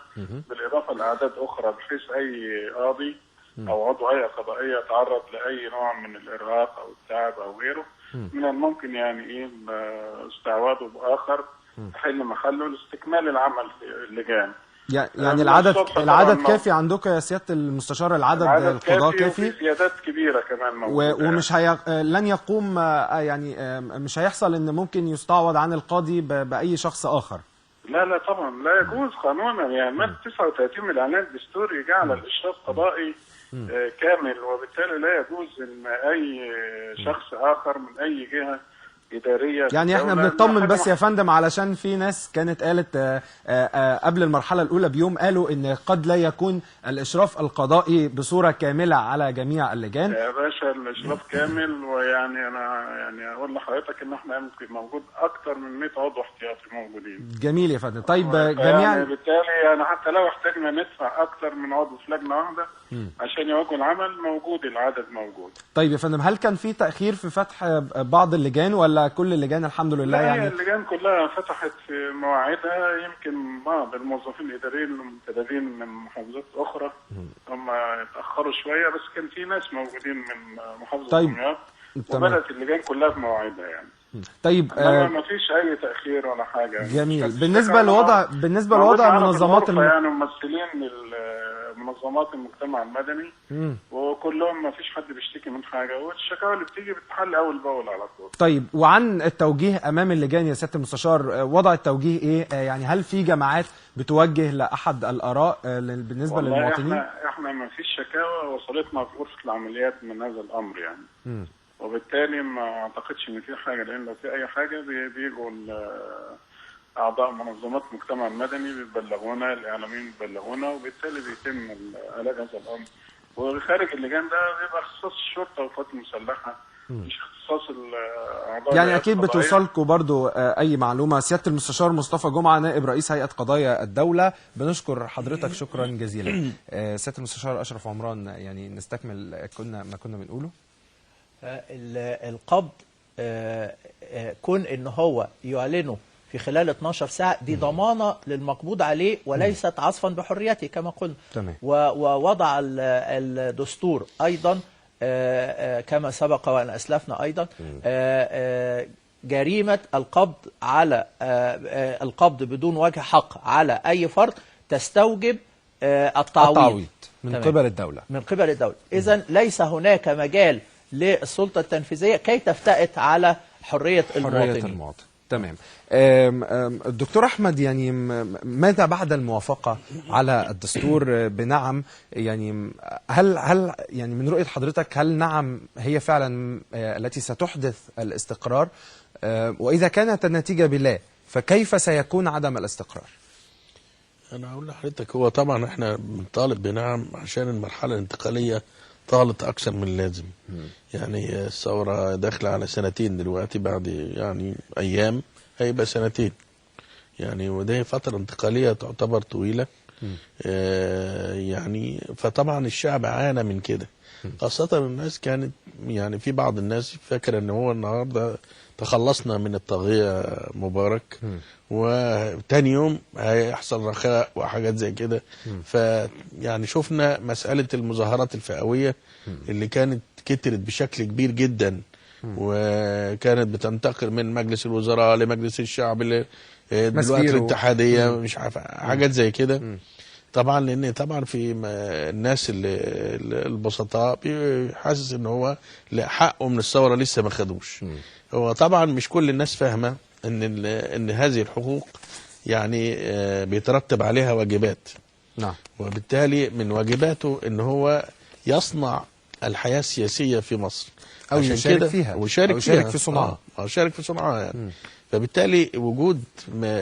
بالإضافة لأعداد أخرى بحيث أي قاضي أو عضو هيئة قضائية يتعرض لأي نوع من الإرهاق أو التعب أو غيره من الممكن يعني استعواضه بآخر تحل محله لاستكمال العمل في اللجان. يعني العدد كافي عندكم يا سيادة المستشار؟ العدد القضاء كافي؟ وفي سيادات كبيرة كمان موجودة. ومش لن يقوم يعني مش هيحصل ان ممكن يستعوض عن القاضي بأي شخص آخر؟ لا طبعا لا يجوز قانونا، يعني مادة 39 من الإعلان الدستوري جعل الإشراف قضائي كامل، وبالتالي لا يجوز ان اي شخص آخر من اي جهة إدارية. يعني احنا بنطمن بس يا فندم، علشان في ناس كانت قالت قبل المرحلة الأولى بيوم قالوا إن قد لا يكون الإشراف القضائي بصورة كاملة على جميع اللجان. يا باشا الإشراف كامل، ويعني أنا يعني أقول لحضرتك إن احنا يمكن موجود أكتر من 100 عضو احتياطي موجودين. جميل يا فندم. طيب جميع يعني بالتالي يعني حتى لو احتاجنا ندفع أكتر من عضو في لجنة واحدة عشان يواجهوا العمل موجود، العدد موجود. طيب يا فندم، هل كان في تأخير في فتح بعض اللجان ولا كل اللجان الحمد لله؟ لا يعني اللجان كلها فتحت في مواعيدها، يمكن بعض الموظفين الإداريين المنتدبين من محافظات أخرى هم اتأخروا شوية، بس كان في ناس موجودين من محافظة دمياط وبدات اللجان كلها في مواعيدها يعني. طيب ما فيش اي تاخير ولا حاجه. جميل. بالنسبه لوضع منظمات يعني ممثلين منظمات المجتمع المدني وكلهم ما فيش حد بيشتكي من حاجه، والشكاوى اللي بتيجي بتتحل اول باول على طول. طيب وعن التوجيه امام اللجان يا سياده المستشار، وضع التوجيه ايه؟ يعني هل في جماعات بتوجه لاحد الاراء بالنسبه للمواطنين؟ احنا ما فيش شكاوى وصلتنا في غرفه العمليات من هذا الامر يعني. وبالتالي ما اعتقدش ان في حاجه، لان لو في اي حاجه بيجوا اعضاء منظمات المجتمع المدني بيبلغونا، الاعلاميين بيبلغونا، وبالتالي بيتم علاج هذا الامر. وخارج اللجان ده بيبقى اختصاص الشرطه والقوات المسلحه، مش اختصاص الاعضاء. يعني اكيد بتوصلكم برضو اي معلومه. سياده المستشار مصطفى جمعه نائب رئيس هيئه قضايا الدوله، بنشكر حضرتك شكرا جزيلا. سياده المستشار اشرف عمران، يعني نستكمل ما كنا بنقوله. القبض كون ان هو يعلنه في خلال 12 ساعة دي ضمانة للمقبوض عليه وليست عصفا بحريته كما قلنا. تمام. ووضع الدستور أيضا كما سبق وأن أسلفنا أيضا جريمة القبض على القبض بدون وجه حق على أي فرد تستوجب التعويض من قبل الدولة. إذن ليس هناك مجال للسلطة التنفيذية كي تفتئت على حرية المواطن. تمام. الدكتور أحمد، يعني ماذا بعد الموافقة على الدستور بنعم؟ يعني هل يعني من رؤية حضرتك هل نعم هي فعلا التي ستحدث الاستقرار؟ وإذا كانت النتيجة بلا، فكيف سيكون عدم الاستقرار؟ أنا أقول لحضرتك، هو طبعا احنا بنطالب بنعم عشان المرحلة الانتقالية طالت أكثر من اللازم. يعني الثورة داخلة على 2 دلوقتي، بعد يعني أيام هيبقى 2 يعني، وده فترة انتقالية تعتبر طويلة. يعني فطبعا الشعب عانى من كده، خاصة الناس كانت يعني في بعض الناس فاكرة ان هو النهاردة تخلصنا من الطاغية مبارك وتاني يوم هيحصل رخاء وحاجات زي كده. فيعني شفنا مسألة المظاهرات الفئوية اللي كانت كترت بشكل كبير جدا، وكانت بتنتقل من مجلس الوزراء لمجلس الشعب دلوقتي الاتحادية، مش عارف حاجات زي كده. طبعا لان طبعا في الناس البسطاء حاسس ان هو حقه من الثوره لسه ما خدوش. هو طبعا مش كل الناس فاهمه ان هذه الحقوق يعني بيترتب عليها واجبات. نعم. وبالتالي من واجباته ان هو يصنع الحياه السياسيه في مصر، او يشارك فيها، ويشارك في صنعها، يشارك في صنعها يعني. فبالتالي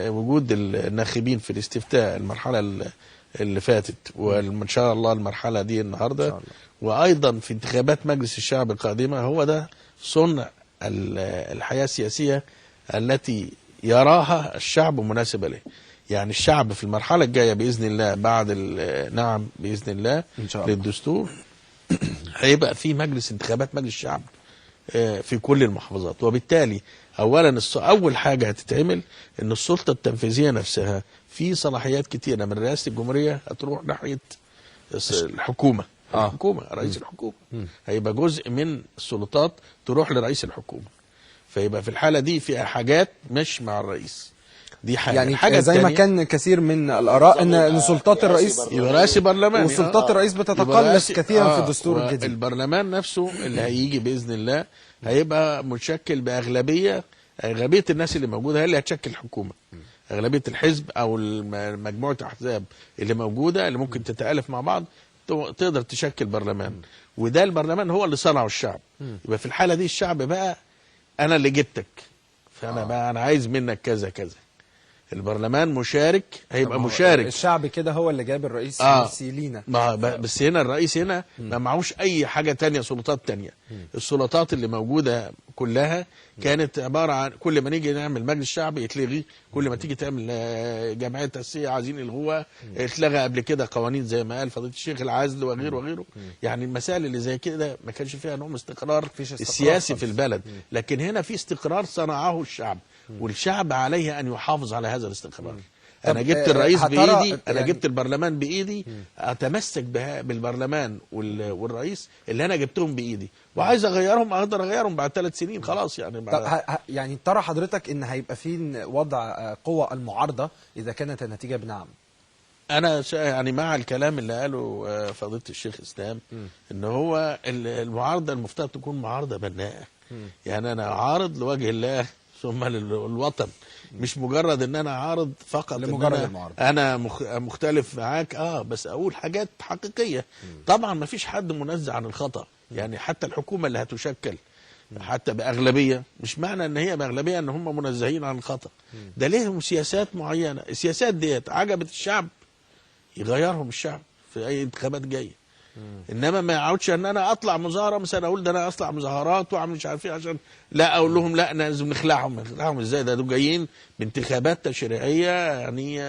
وجود الناخبين في الاستفتاء المرحله اللي فاتت، وان شاء الله المرحله دي النهارده، وايضا في انتخابات مجلس الشعب القادمه، هو ده صنع الحياه السياسيه التي يراها الشعب مناسبه له. يعني الشعب في المرحله الجايه باذن الله بعد نعم باذن الله إن شاء الله للدستور هيبقى في انتخابات مجلس الشعب في كل المحافظات. وبالتالي اولا اول حاجه هتتعمل ان السلطه التنفيذيه نفسها في صلاحيات كتيره من رئاسه الجمهوريه هتروح ناحيه الحكومه. الحكومه رئيس الحكومه هيبقى جزء من السلطات تروح لرئيس الحكومه، فيبقى في الحاله دي في حاجات مش مع الرئيس. دي حاجه يعني حاجه زي ما كان كثير من الاراء ان سلطات الرئيس يبقى رئاسي برلماني، وسلطات الرئيس بتتقلص كثيرا في الدستور الجديد. البرلمان نفسه اللي هيجي باذن الله هيبقى متشكل باغلبيه الناس اللي موجوده هي اللي هتشكل الحكومه. اغلبيه الحزب او مجموعه احزاب اللي موجوده اللي ممكن تتالف مع بعض تقدر تشكل برلمان، وده البرلمان هو اللي صنعه الشعب. يبقى في الحاله دي الشعب بقى انا اللي جبتك، فانا بقى انا عايز منك كذا كذا. البرلمان مشارك، هيبقى مشارك. الشعب كده هو اللي جاب الرئيس مرسي لينا. بس هنا الرئيس هنا ما معهوش اي حاجه تانية، سلطات تانية. السلطات اللي موجوده كلها كانت عباره عن كل ما نيجي نعمل مجلس شعبي يتلغي، كل ما تيجي تعمل جمعيه تاسيسيه عايزين يلغوها، اتلغى قبل كده قوانين زي ما قال فضيله الشيخ العزل وغيره وغيره. يعني المسائل اللي زي كده ما كانش فيها نوع من استقرار السياسي في البلد، لكن هنا في استقرار صنعه الشعب، والشعب عليه ان يحافظ على هذا الاستقرار. انا جبت الرئيس بايدي، انا يعني جبت البرلمان بايدي، اتمسك بالبرلمان والرئيس اللي انا جبتهم بايدي، وعايز اغيرهم اقدر اغيرهم بعد 3 سنين خلاص يعني. يعني ترى حضرتك ان هيبقى في وضع قوى المعارضه اذا كانت النتيجه بنعم؟ انا يعني مع الكلام اللي قاله فضيله الشيخ اسلام، ان هو المعارضه المفترض تكون معارضه بناءه. يعني انا عارض لوجه الله ثم للوطن، مش مجرد ان انا عارض فقط لمجرد المعارضه. انا مختلف معاك بس اقول حاجات حقيقيه. طبعا ما فيش حد منزه عن الخطا، يعني حتى الحكومه اللي هتشكل حتى باغلبيه، مش معنى ان هي باغلبيه ان هم منزهين عن الخطا. ده ليهم سياسات معينه، السياسات ديت عجبت الشعب يغيرهم الشعب في اي انتخابات جايه. انما ما يقعدش ان انا اطلع مظاهره مثلا اقول ده انا اطلع مظاهرات واعمل مش عارف ايه عشان لا اقول لهم لا لازم نخلعهم ازاي؟ ده دول جايين بانتخابات تشريعيه يعني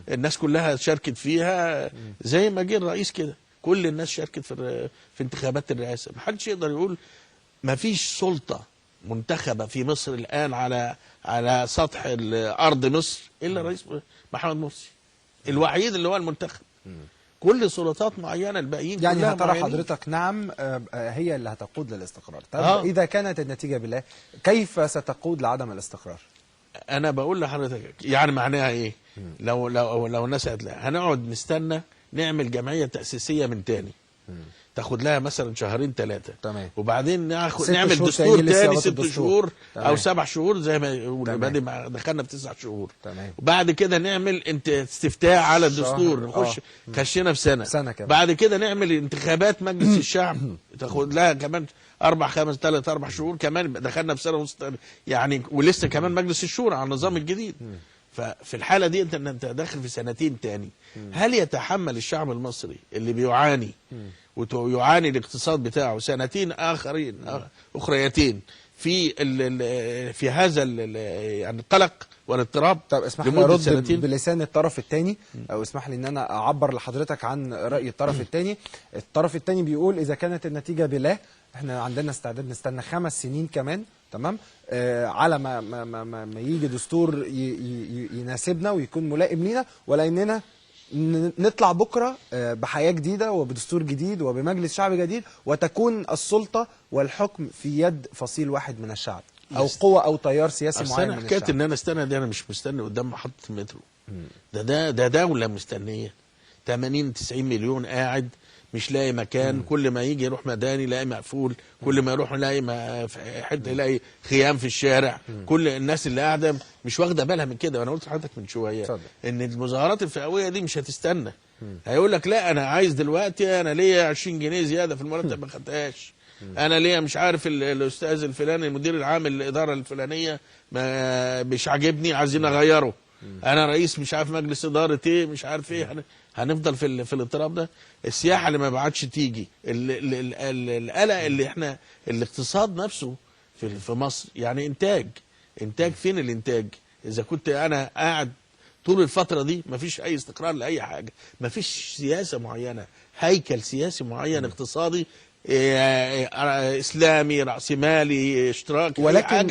الناس كلها شاركت فيها، زي ما جه الرئيس كده كل الناس شاركت في انتخابات الرئاسه. ما حدش يقدر يقول ما فيش سلطه منتخبه في مصر الان على سطح ارض مصر الا الرئيس محمد مرسي الوحيد اللي هو المنتخب. كل سلطات معينه الباقيين يعني كلها هترى معينين. حضرتك نعم هي اللي هتقود للاستقرار. طب اذا كانت النتيجه بالله كيف ستقود لعدم الاستقرار؟ انا بقول لحضرتك يعني معناها ايه؟ لو الناس هنقعد نستنى نعمل جمعيه تاسيسيه من تاني تاخد لها مثلا 2-3 تمام، وبعدين نعمل دستور تاني 6 شهور او 7 شهور زي ما يقولوا، دخلنا في 9 شهور. تمام. وبعد كده نعمل استفتاء على الدستور نخش خشينا في سنه كمان. بعد كده نعمل انتخابات مجلس الشعب تاخد لها كمان 3-4 شهور كمان، دخلنا في سنه ونص يعني، ولسه كمان مجلس الشورى على النظام الجديد. ففي الحاله دي انت داخل في سنتين تاني. هل يتحمل الشعب المصري اللي بيعاني ويعاني الاقتصاد بتاعه سنتين اخريتين في هذا يعني القلق والاضطراب؟ طب اسمح لي ارد بلسان الطرف الثاني، او اسمح لي ان انا اعبر لحضرتك عن راي الطرف الثاني. الطرف الثاني بيقول اذا كانت النتيجه بلا احنا عندنا استعداد نستنى 5 سنين كمان، تمام، على ما يجي دستور يناسبنا ويكون ملائم لينا، ولا اننا نطلع بكره بحياه جديده وبدستور جديد وبمجلس شعب جديد، وتكون السلطه والحكم في يد فصيل واحد من الشعب او قوه او تيار سياسي معين من الشعب. حكايه ان انا استنى دي انا مش مستني قدام محطه المترو. ده دوله مستنيه 80-90 مليون قاعد مش لاقي مكان. كل ما يجي يروح مداني يلاقي مقفول، كل ما يروح يلاقي في حته يلاقي خيام في الشارع. كل الناس اللي قاعده مش واخده بالها من كده. وانا قلت لحضرتك من شويه ان المظاهرات الفئويه دي مش هتستنى. هيقول لك لا انا عايز دلوقتي، انا ليا 20 جنيه زياده في المرتب ما خدتهاش، انا ليا مش عارف الاستاذ الفلاني المدير العام الاداره الفلانيه مش عاجبني عايزين اغيره، انا رئيس مش عارف مجلس اداره ايه مش عارف ايه. هنفضل في الاضطراب ده. السياحه اللي ما بعدش تيجي، القلق اللي احنا، الاقتصاد نفسه في مصر يعني انتاج فين الانتاج؟ اذا كنت انا قاعد طول الفتره دي ما فيش اي استقرار لاي حاجه، ما فيش سياسه معينه، هيكل سياسي معين اقتصادي اسلامي راسمالي اشتراكي،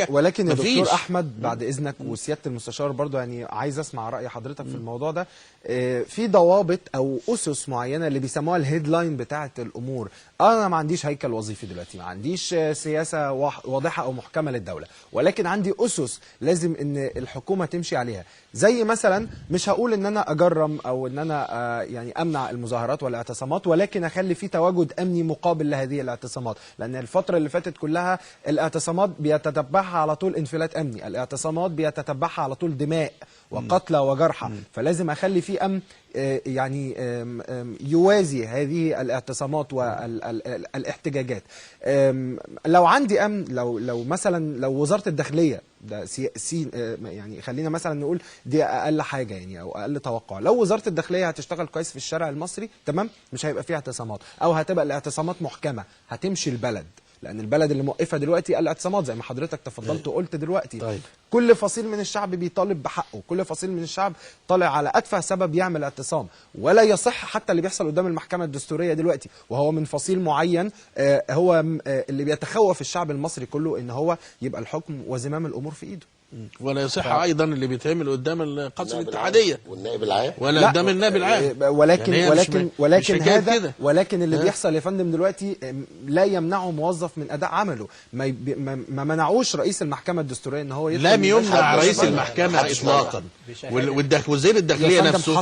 ولكن يا دكتور احمد بعد اذنك وسياده المستشار برضو، يعني عايز اسمع راي حضرتك في الموضوع ده. في ضوابط او اسس معينه اللي بيسموها الهيدلاين بتاعه الامور. انا ما عنديش هيكل وظيفي دلوقتي، ما عنديش سياسه واضحه او محكمه للدوله، ولكن عندي اسس لازم ان الحكومه تمشي عليها. زي مثلا مش هقول ان انا اجرم او ان انا يعني امنع المظاهرات والاعتصامات، ولكن اخلي في تواجد امني مقابل لهذه الاعتصامات، لان الفتره اللي فاتت كلها الاعتصامات بيتتبعها على طول انفلات امني، الاعتصامات بيتتبعها على طول دماء وقتلى وجرحى. فلازم اخلي في امن يعني يوازي هذه الاعتصامات والاحتجاجات. لو عندي امن، لو مثلا لو وزاره الداخليه ده يعني خلينا مثلا نقول دي اقل حاجه يعني او اقل توقع، لو وزاره الداخليه هتشتغل كويس في الشارع المصري تمام، مش هيبقى فيها اعتصامات، او هتبقى الاعتصامات محكمه هتمشي البلد، لان البلد اللي موقفه دلوقتي الاعتصامات زي ما حضرتك تفضلت وقلت دلوقتي. طيب. كل فصيل من الشعب بيطالب بحقه، كل فصيل من الشعب طالع على اتفه سبب يعمل اعتصام، ولا يصح حتى اللي بيحصل قدام المحكمه الدستوريه دلوقتي، وهو من فصيل معين هو اللي بيتخوف الشعب المصري كله ان هو يبقى الحكم وزمام الامور في ايده. ولا يصح ايضا اللي بيتعمل قدام القصر الاتحاديه والنائب العام ولا قدام النائب العام. ولكن يعني ولكن مش هذا كده. ولكن اللي بيحصل يا فندم دلوقتي لا يمنعه موظف من اداء عمله. ما منعوش رئيس المحكمه الدستوريه ان هو لم يمنع رئيس المحكمه اطلاقا. وزير الداخليه نفسه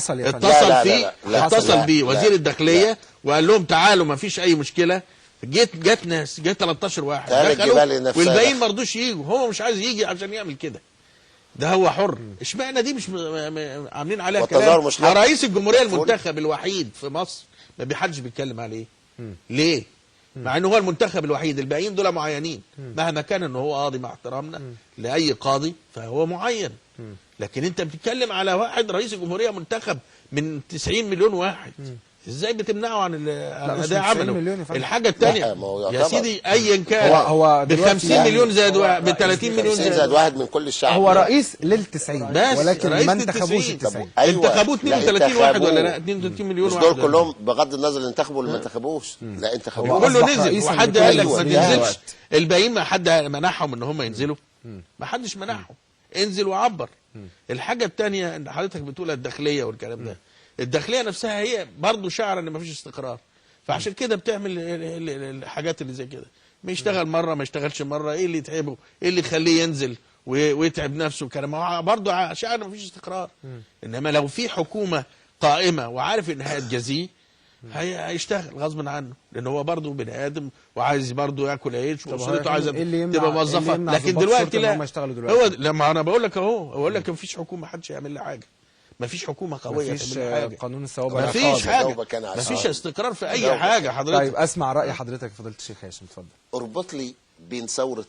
اتصل بيه وزير الداخليه وقال لهم تعالوا ما فيش اي مشكله. جت ناس، جت 13 واحد دخلوا والباقيين ما رضوش يجوا. هو مش عايز يجي عشان يعمل كده، ده هو حر. اشمعنى دي مش عاملين عليها كلام؟ رئيس الجمهوريه المنتخب الوحيد في مصر ما حدش بيتكلم عليه. ليه؟ مع انه هو المنتخب الوحيد، الباقيين دول معينين. مهما كان انه هو قاضي، مع احترامنا لاي قاضي فهو معين. لكن انت بتتكلم على واحد رئيس الجمهوريه منتخب من 90 مليون واحد. ازاي بتمنعه عن اداء عمله؟ الحاجه الثانيه يا سيدي ايا كان هو ب 50 مليون زائد ب 30 مليون زائد واحد من كل الشعب. هو رئيس لل90 ولكن ما انتخبوش ال90. انتخبوه 32 واحد ولا لا 32 مليون واحد. مش دول كلهم بغض النظر اللي انتخبوا واللي ما انتخبوش. لا انتخبوه كله نزل. وحد قال لك ما تنزلش؟ الباقيين ما حد منعهم ان هم ينزلوا؟ ما حدش منعهم. انزل وعبر. الحاجه الثانيه ان حضرتك بتقول الداخليه والكلام ده، الداخليه نفسها هي برضه شعر ان مفيش استقرار، فعشان كده بتعمل الحاجات اللي زي كده. ما يشتغل مره ما يشتغلش مره، ايه اللي يتعبه؟ ايه اللي يخليه ينزل ويتعب نفسه وكلام؟ برضه شعر ان مفيش استقرار. انما لو في حكومه قائمه وعارف انها هتجازيه هيشتغل غصب عنه، لان هو برضه بني ادم وعايز برضه ياكل عيش واسرته عايزه تبقى موظفه. لكن دلوقتي لا، هو لما انا بقول لك اهو، بقول لك مفيش حكومه محدش يعمل لها حاجه. مفيش حكومه قويه، مفيش قانون الثوابت، مفيش حاجه، مفيش استقرار في اي حاجه حضرتك. طيب اسمع راي حضرتك فضيله الشيخ هاشم، اتفضل. اربط لي بين ثوره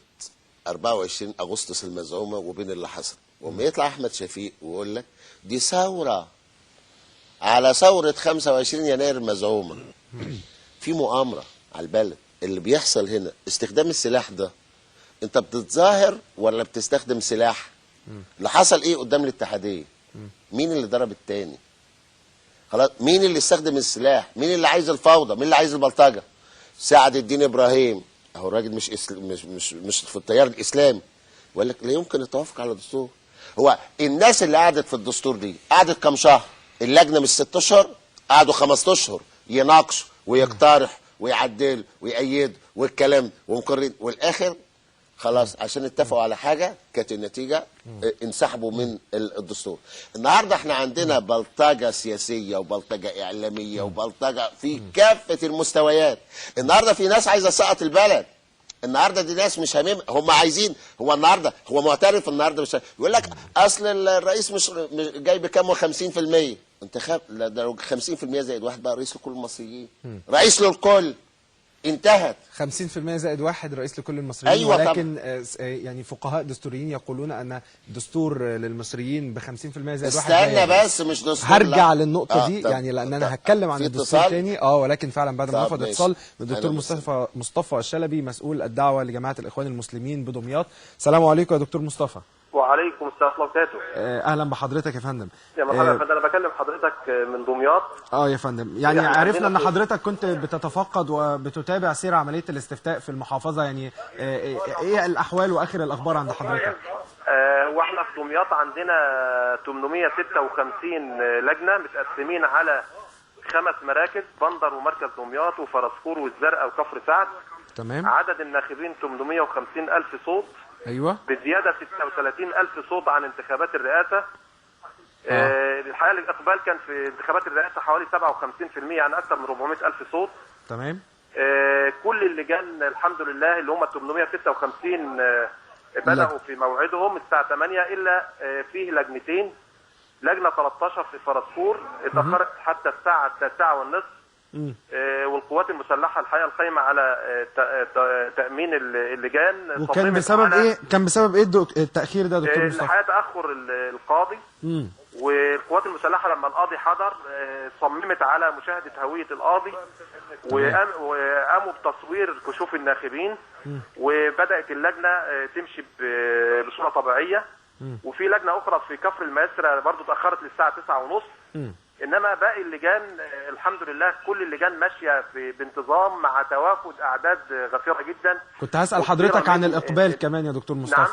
24 اغسطس المزعومه وبين اللي حصل. وما يطلع احمد شفيق ويقول لك دي ثوره على ثوره 25 يناير المزعومه. في مؤامره على البلد. اللي بيحصل هنا استخدام السلاح ده، انت بتتظاهر ولا بتستخدم سلاح؟ اللي حصل ايه قدام الاتحاديه؟ مين اللي ضرب التاني؟ خلاص، مين اللي استخدم السلاح؟ مين اللي عايز الفوضى؟ مين اللي عايز البلطجه؟ سعد الدين ابراهيم اهو الراجل مش في التيار الاسلامي، وقال لك لا يمكن التوافق على الدستور. هو الناس اللي قعدت في الدستور دي قعدت كام شهر؟ اللجنه مش 6 اشهر، قعدوا 5 اشهر يناقشوا ويقترحوا ويعدلوا ويأيدوا والكلام ومقررين، والاخر خلاص عشان اتفقوا على حاجه كانت النتيجه انسحبوا من الدستور. النهارده احنا عندنا بلطجه سياسيه وبلطجه اعلاميه وبلطجه في كافه المستويات. النهارده في ناس عايزه تسقط البلد. النهارده دي ناس مش همم، هم عايزين. هو النهارده هو معترف النهارده مش يقول لك اصل الرئيس مش جاي بكام 50%. انتخاب لا، ده 50% زائد واحد بقى رئيس لكل المصريين، رئيس للكل. انتهت 50% زائد واحد رئيس لكل المصريين. أيوة ولكن يعني فقهاء دستوريين يقولون ان دستور للمصريين ب 50% زائد واحد. استنى بس، مش دستور. هرجع للنقطه دي يعني، لان انا هتكلم عن الدستور تاني. ولكن فعلا بعد ما ناخد اتصال من الدكتور مصطفى الشلبي، مسؤول الدعوه لجماعه الاخوان المسلمين بدمياط. السلام عليكم يا دكتور مصطفى. وعليكم السلام ورحمه الله وبركاته. اهلا بحضرتك يا فندم. يا مرحبا يا فندم، انا بكلم حضرتك من دمياط. يا فندم، يعني عرفنا ان حضرتك كنت بتتفقد وبتتابع سير عمليه الاستفتاء في المحافظه، يعني ايه الاحوال واخر الاخبار عند حضرتك؟ واحنا في دمياط عندنا 856 لجنه متقسمين على 5 مراكز: بندر ومركز دمياط وفرسكور والزرقاء وكفر سعد. تمام. عدد الناخبين 850,000 صوت. ايوه. بزياده 36,000 صوت عن انتخابات الرئاسه. الحقيقه الاقبال كان في انتخابات الرئاسه حوالي 57%، يعني اكثر من 400,000 صوت. تمام. كل اللجان الحمد لله اللي هم 856 بدأوا في موعدهم الساعه 8، الا فيه لجنتين. لجنه 13 في فرسكور اتاخرت حتى الساعه 9:30. والقوات المسلحه الحقيقه القايمه على تامين اللجان. وكان بسبب ايه؟ كان بسبب ايه التاخير ده يا دكتور مصطفى؟ الحقيقه تاخر القاضي. والقوات المسلحه لما القاضي حضر صممت على مشاهده هويه القاضي، وقاموا بتصوير كشوف الناخبين، وبدات اللجنه تمشي بصوره طبيعيه. وفي لجنه اخرى في كفر الميسره برضو تاخرت للساعه 9:30. انما باقي اللجان الحمد لله كل اللجان ماشيه بانتظام مع توافد اعداد غفيره جدا. كنت هسال حضرتك عن الاقبال كمان يا دكتور مصطفى. نعم.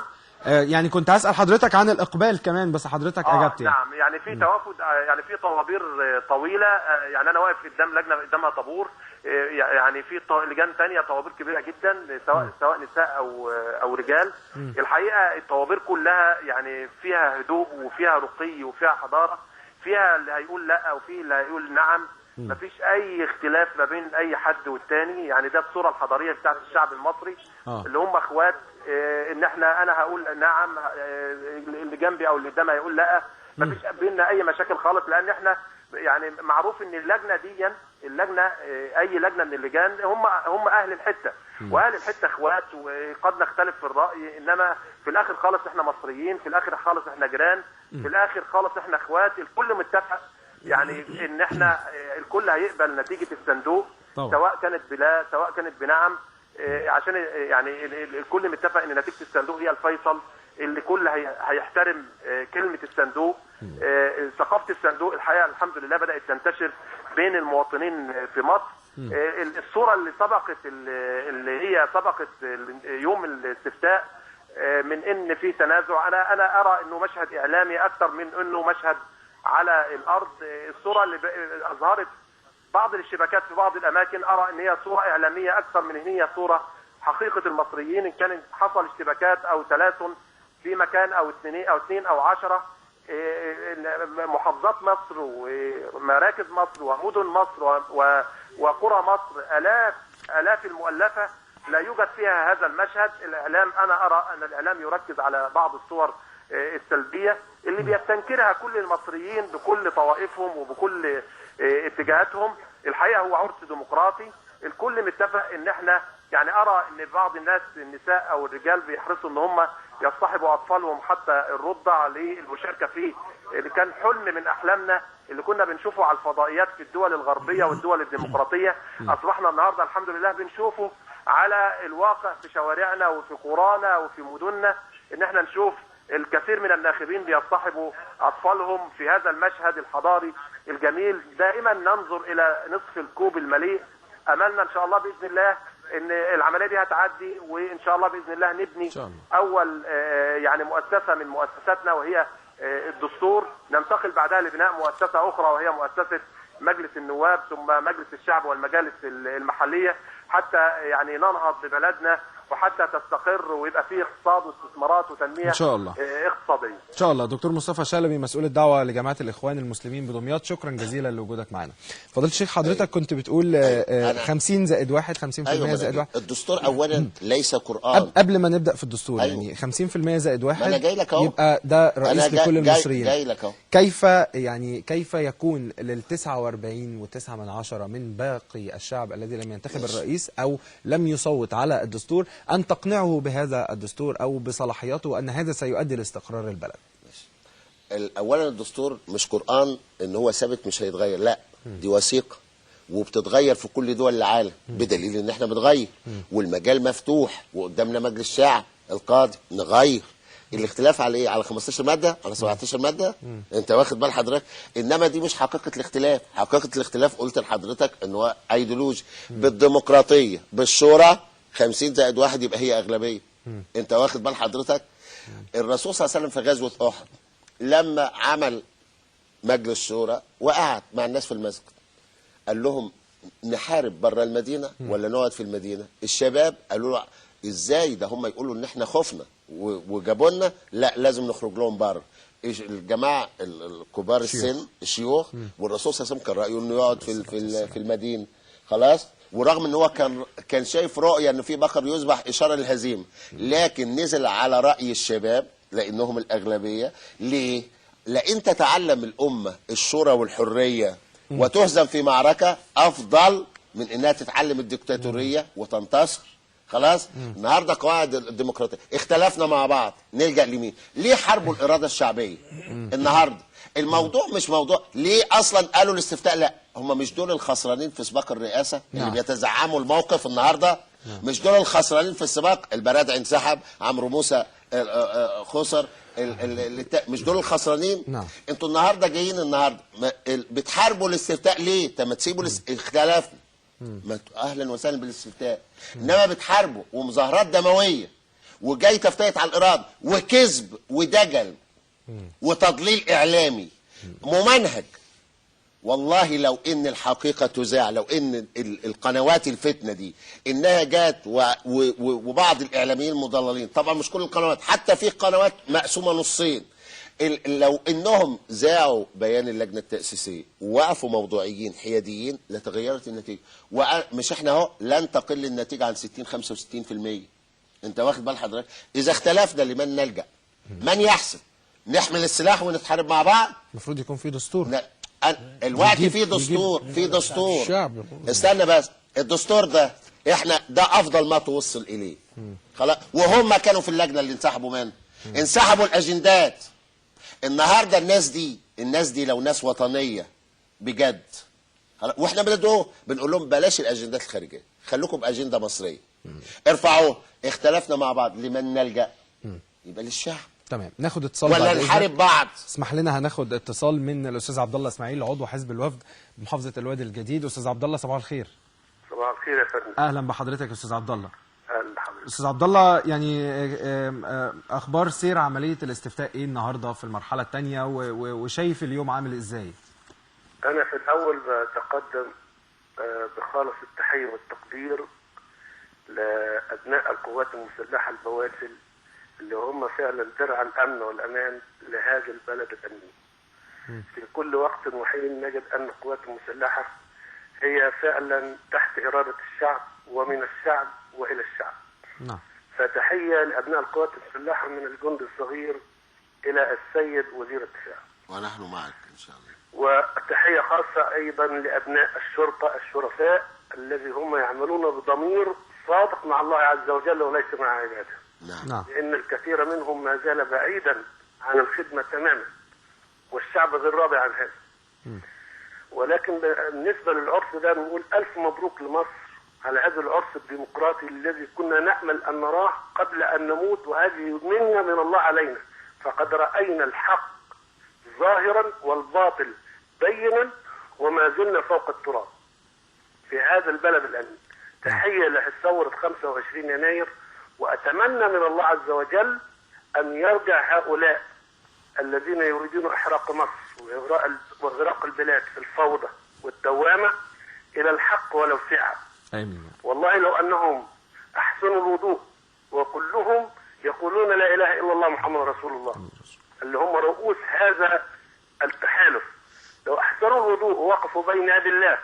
يعني كنت هسأل حضرتك عن الإقبال كمان بس حضرتك أجبت يعني. نعم، يعني في توافد، يعني في طوابير طويلة، يعني أنا واقف قدام لجنة قدامها طابور، يعني في لجان ثانيه طوابير كبيرة جدا سواء نساء أو رجال. الحقيقة الطوابير كلها يعني فيها هدوء وفيها رقي وفيها حضارة، فيها اللي هيقول لا وفيه اللي هيقول نعم، مفيش أي اختلاف ما بين أي حد والتاني. يعني ده الصورة الحضارية بتاعت الشعب المصري اللي هم اخوات، ان انا هقول نعم، اللي جنبي او اللي قدامي هيقول لا، مفيش بيننا اي مشاكل خالص، لان احنا يعني معروف ان اللجنه اي لجنه من اللجان هم اهل الحته، واهل الحته اخوات، وقد نختلف في الراي، انما في الاخر خالص احنا مصريين، في الاخر خالص احنا جيران، في الاخر خالص احنا اخوات، الكل متفق يعني ان احنا الكل هيقبل نتيجه الصندوق طبعا. سواء كانت بلا سواء كانت بنعم، عشان يعني الكل متفق ان نتيجه الصندوق هي الفيصل، اللي كل هيحترم كلمه الصندوق. ثقافه الصندوق الحقيقه الحمد لله بدات تنتشر بين المواطنين في مصر. الصوره اللي سبقت يوم الاستفتاء من ان في تنازع، انا ارى انه مشهد اعلامي اكثر من انه مشهد على الارض. الصوره اللي اظهرت بعض الاشتباكات في بعض الاماكن ارى ان هي صوره اعلاميه اكثر من ان هي صوره حقيقه المصريين، ان كان حصل اشتباكات او تلاسن في مكان او اثنين او 10. محافظات مصر ومراكز مصر ومدن مصر وقرى مصر الاف المؤلفه لا يوجد فيها هذا المشهد. الاعلام، انا ارى ان الاعلام يركز على بعض الصور السلبيه اللي بيستنكرها كل المصريين بكل طوائفهم وبكل اتجاهاتهم. الحقيقه هو عرس ديمقراطي، الكل متفق ان احنا يعني ارى ان بعض الناس النساء او الرجال بيحرصوا ان هم يصطحبوا اطفالهم حتى الرضع للمشاركه فيه، اللي كان حلم من احلامنا اللي كنا بنشوفه على الفضائيات في الدول الغربيه والدول الديمقراطيه، اصبحنا النهارده الحمد لله بنشوفه على الواقع في شوارعنا وفي قرانا وفي مدننا، ان احنا نشوف الكثير من الناخبين بيصطحبوا اطفالهم في هذا المشهد الحضاري الجميل. دائما ننظر الى نصف الكوب المليء، املنا ان شاء الله باذن الله ان العمليه دي هتعدي، وان شاء الله باذن الله نبني اول يعني مؤسسه من مؤسساتنا وهي الدستور، ننتقل بعدها لبناء مؤسسه اخرى وهي مؤسسه مجلس النواب، ثم مجلس الشعب والمجالس المحليه، حتى يعني ننهض ببلدنا وحتى تستقر ويبقى فيه اقتصاد واستثمارات وتنميه إن شاء الله اقتصاديه. ان شاء الله. دكتور مصطفى شلبي، مسؤول الدعوه لجماعه الاخوان المسلمين بدمياط، شكرا جزيلا لوجودك معنا. فضيله الشيخ، حضرتك كنت بتقول 50 زائد 1، 50% زائد 1. الدستور اولا ليس قران. قبل ما نبدا في الدستور يعني 50% زائد 1 أنا جاي لك أهو. يبقى ده رئيس لكل المصريين. جاي لك أهو. كيف يكون لل 49.9 من باقي الشعب الذي لم ينتخب الرئيس او لم يصوت على الدستور ان تقنعه بهذا الدستور او بصلاحياته وان هذا سيؤدي لاستقرار البلد؟ اولا الدستور مش قران ان هو ثابت مش هيتغير، لا دي وثيقه وبتتغير في كل دول العالم، بدليل ان احنا بنغير والمجال مفتوح وقدامنا مجلس الشعب القاضي نغير. الاختلاف على ايه؟ على 15 ماده، على 17 ماده. انت واخد بال حضرتك؟ انما دي مش حقيقه الاختلاف. حقيقه الاختلاف قلت لحضرتك ان هو ايديولوجي. بالديمقراطيه بالشورى 50 زائد 1 يبقى هي اغلبيه. انت واخد بال حضرتك؟ الرسول صلى الله عليه وسلم في غزوه احد لما عمل مجلس شورى وقعد مع الناس في المسجد قال لهم نحارب بره المدينه ولا نقعد في المدينه؟ الشباب قالوا له ازاي ده، هم يقولوا ان احنا خفنا وجابوا لنا، لا لازم نخرج لهم بره. الجماعه الكبار السن الشيوخ، والرسول صلى الله عليه وسلم كان رايه انه يقعد في المدينه خلاص. ورغم ان هو كان شايف رؤيه ان في بقر يذبح اشاره للهزيمه، لكن نزل على راي الشباب لانهم الاغلبيه. ليه؟ لان تتعلم الامه الشورى والحريه وتهزم في معركه افضل من انها تتعلم الدكتاتوريه وتنتصر. خلاص. النهارده قواعد الديمقراطيه اختلفنا مع بعض، نلجا لمين؟ ليه حاربوا الاراده الشعبيه؟ النهارده الموضوع مش موضوع ليه اصلا قالوا الاستفتاء، لا هم مش دول الخسرانين في سباق الرئاسه اللي بيتزعموا الموقف النهارده، مش دول الخسرانين في السباق. البرادعي انسحب، عمرو موسى خسر، مش دول الخسرانين. انتوا النهارده جايين النهارده بتحاربوا الاستفتاء ليه؟ طب ما تسيبوا اختلافنا، اهلا وسهلا بالاستفتاء. انما بتحاربوا ومظاهرات دمويه وجاي تفتيت على الاراده وكذب ودجل وتضليل اعلامي ممنهج. والله لو ان الحقيقه تذاع، لو ان القنوات الفتنه دي انها جات وبعض الاعلاميين المضللين، طبعا مش كل القنوات، حتى في قنوات مقسومه نصين، لو انهم ذاعوا بيان اللجنه التاسيسيه ووقفوا موضوعيين حياديين لتغيرت النتيجه. ومش احنا اهو لن تقل النتيجه عن 60-65%. انت واخد بال حضرتك؟ اذا اختلفنا لمن نلجا؟ من يحسن؟ نحمل السلاح ونتحارب مع بعض؟ المفروض يكون في دستور. الوقت في دستور، في دستور. استنى بس، الدستور ده احنا ده افضل ما توصل اليه. خلاص. وهم كانوا في اللجنه اللي انسحبوا منها، انسحبوا الاجندات. النهارده الناس دي لو ناس وطنيه بجد، واحنا بنقول لهم بلاش الاجندات الخارجيه، خليكم باجنده مصريه. ارفعوه. اختلفنا مع بعض لمن نلجا؟ يبقى للشعب. تمام، ناخد اتصال ولا نحارب بعض. اسمح لنا هناخد اتصال من الاستاذ عبد الله اسماعيل عضو حزب الوفد بمحافظه الوادي الجديد. استاذ عبد الله صباح الخير. صباح الخير يا فندم. اهلا بحضرتك يا استاذ عبد الله. اهلا بحضرتك. استاذ عبد الله، يعني اخبار سير عمليه الاستفتاء ايه النهارده في المرحله الثانيه، وشايف اليوم عامل ازاي؟ انا في الاول بتقدم بخالص التحيه والتقدير لابناء القوات المسلحه البواسل اللي هم فعلا درع الامن والامان لهذا البلد الامين. في كل وقت وحين نجد ان القوات المسلحه هي فعلا تحت اراده الشعب ومن الشعب والى الشعب. نعم. فتحيه لابناء القوات المسلحه من الجند الصغير الى السيد وزير الدفاع. ونحن معك ان شاء الله. وتحيه خاصه ايضا لابناء الشرطه الشرفاء الذي هم يعملون بضمير صادق مع الله عز وجل وليس مع عباده. نعم. لأن الكثير منهم ما زال بعيدا عن الخدمة تماما، والشعب غير راضي عن هذا. ولكن بالنسبة للعرس ده نقول ألف مبروك لمصر على هذا العرس الديمقراطي الذي كنا نأمل أن نراه قبل أن نموت، وهذه منة من الله علينا. فقد رأينا الحق ظاهرا والباطل بينا وما زلنا فوق التراب في هذا البلد الأمين. تحية لثورة 25 يناير، وأتمنى من الله عز وجل أن يرجع هؤلاء الذين يريدون إحراق مصر وإغراق البلاد في الفوضى والدوامة إلى الحق ولو سعة. آمين. والله لو أنهم أحسنوا الوضوء وكلهم يقولون لا إله إلا الله محمد رسول الله اللي هم رؤوس هذا التحالف، لو أحسنوا الوضوء ووقفوا بين يدي الله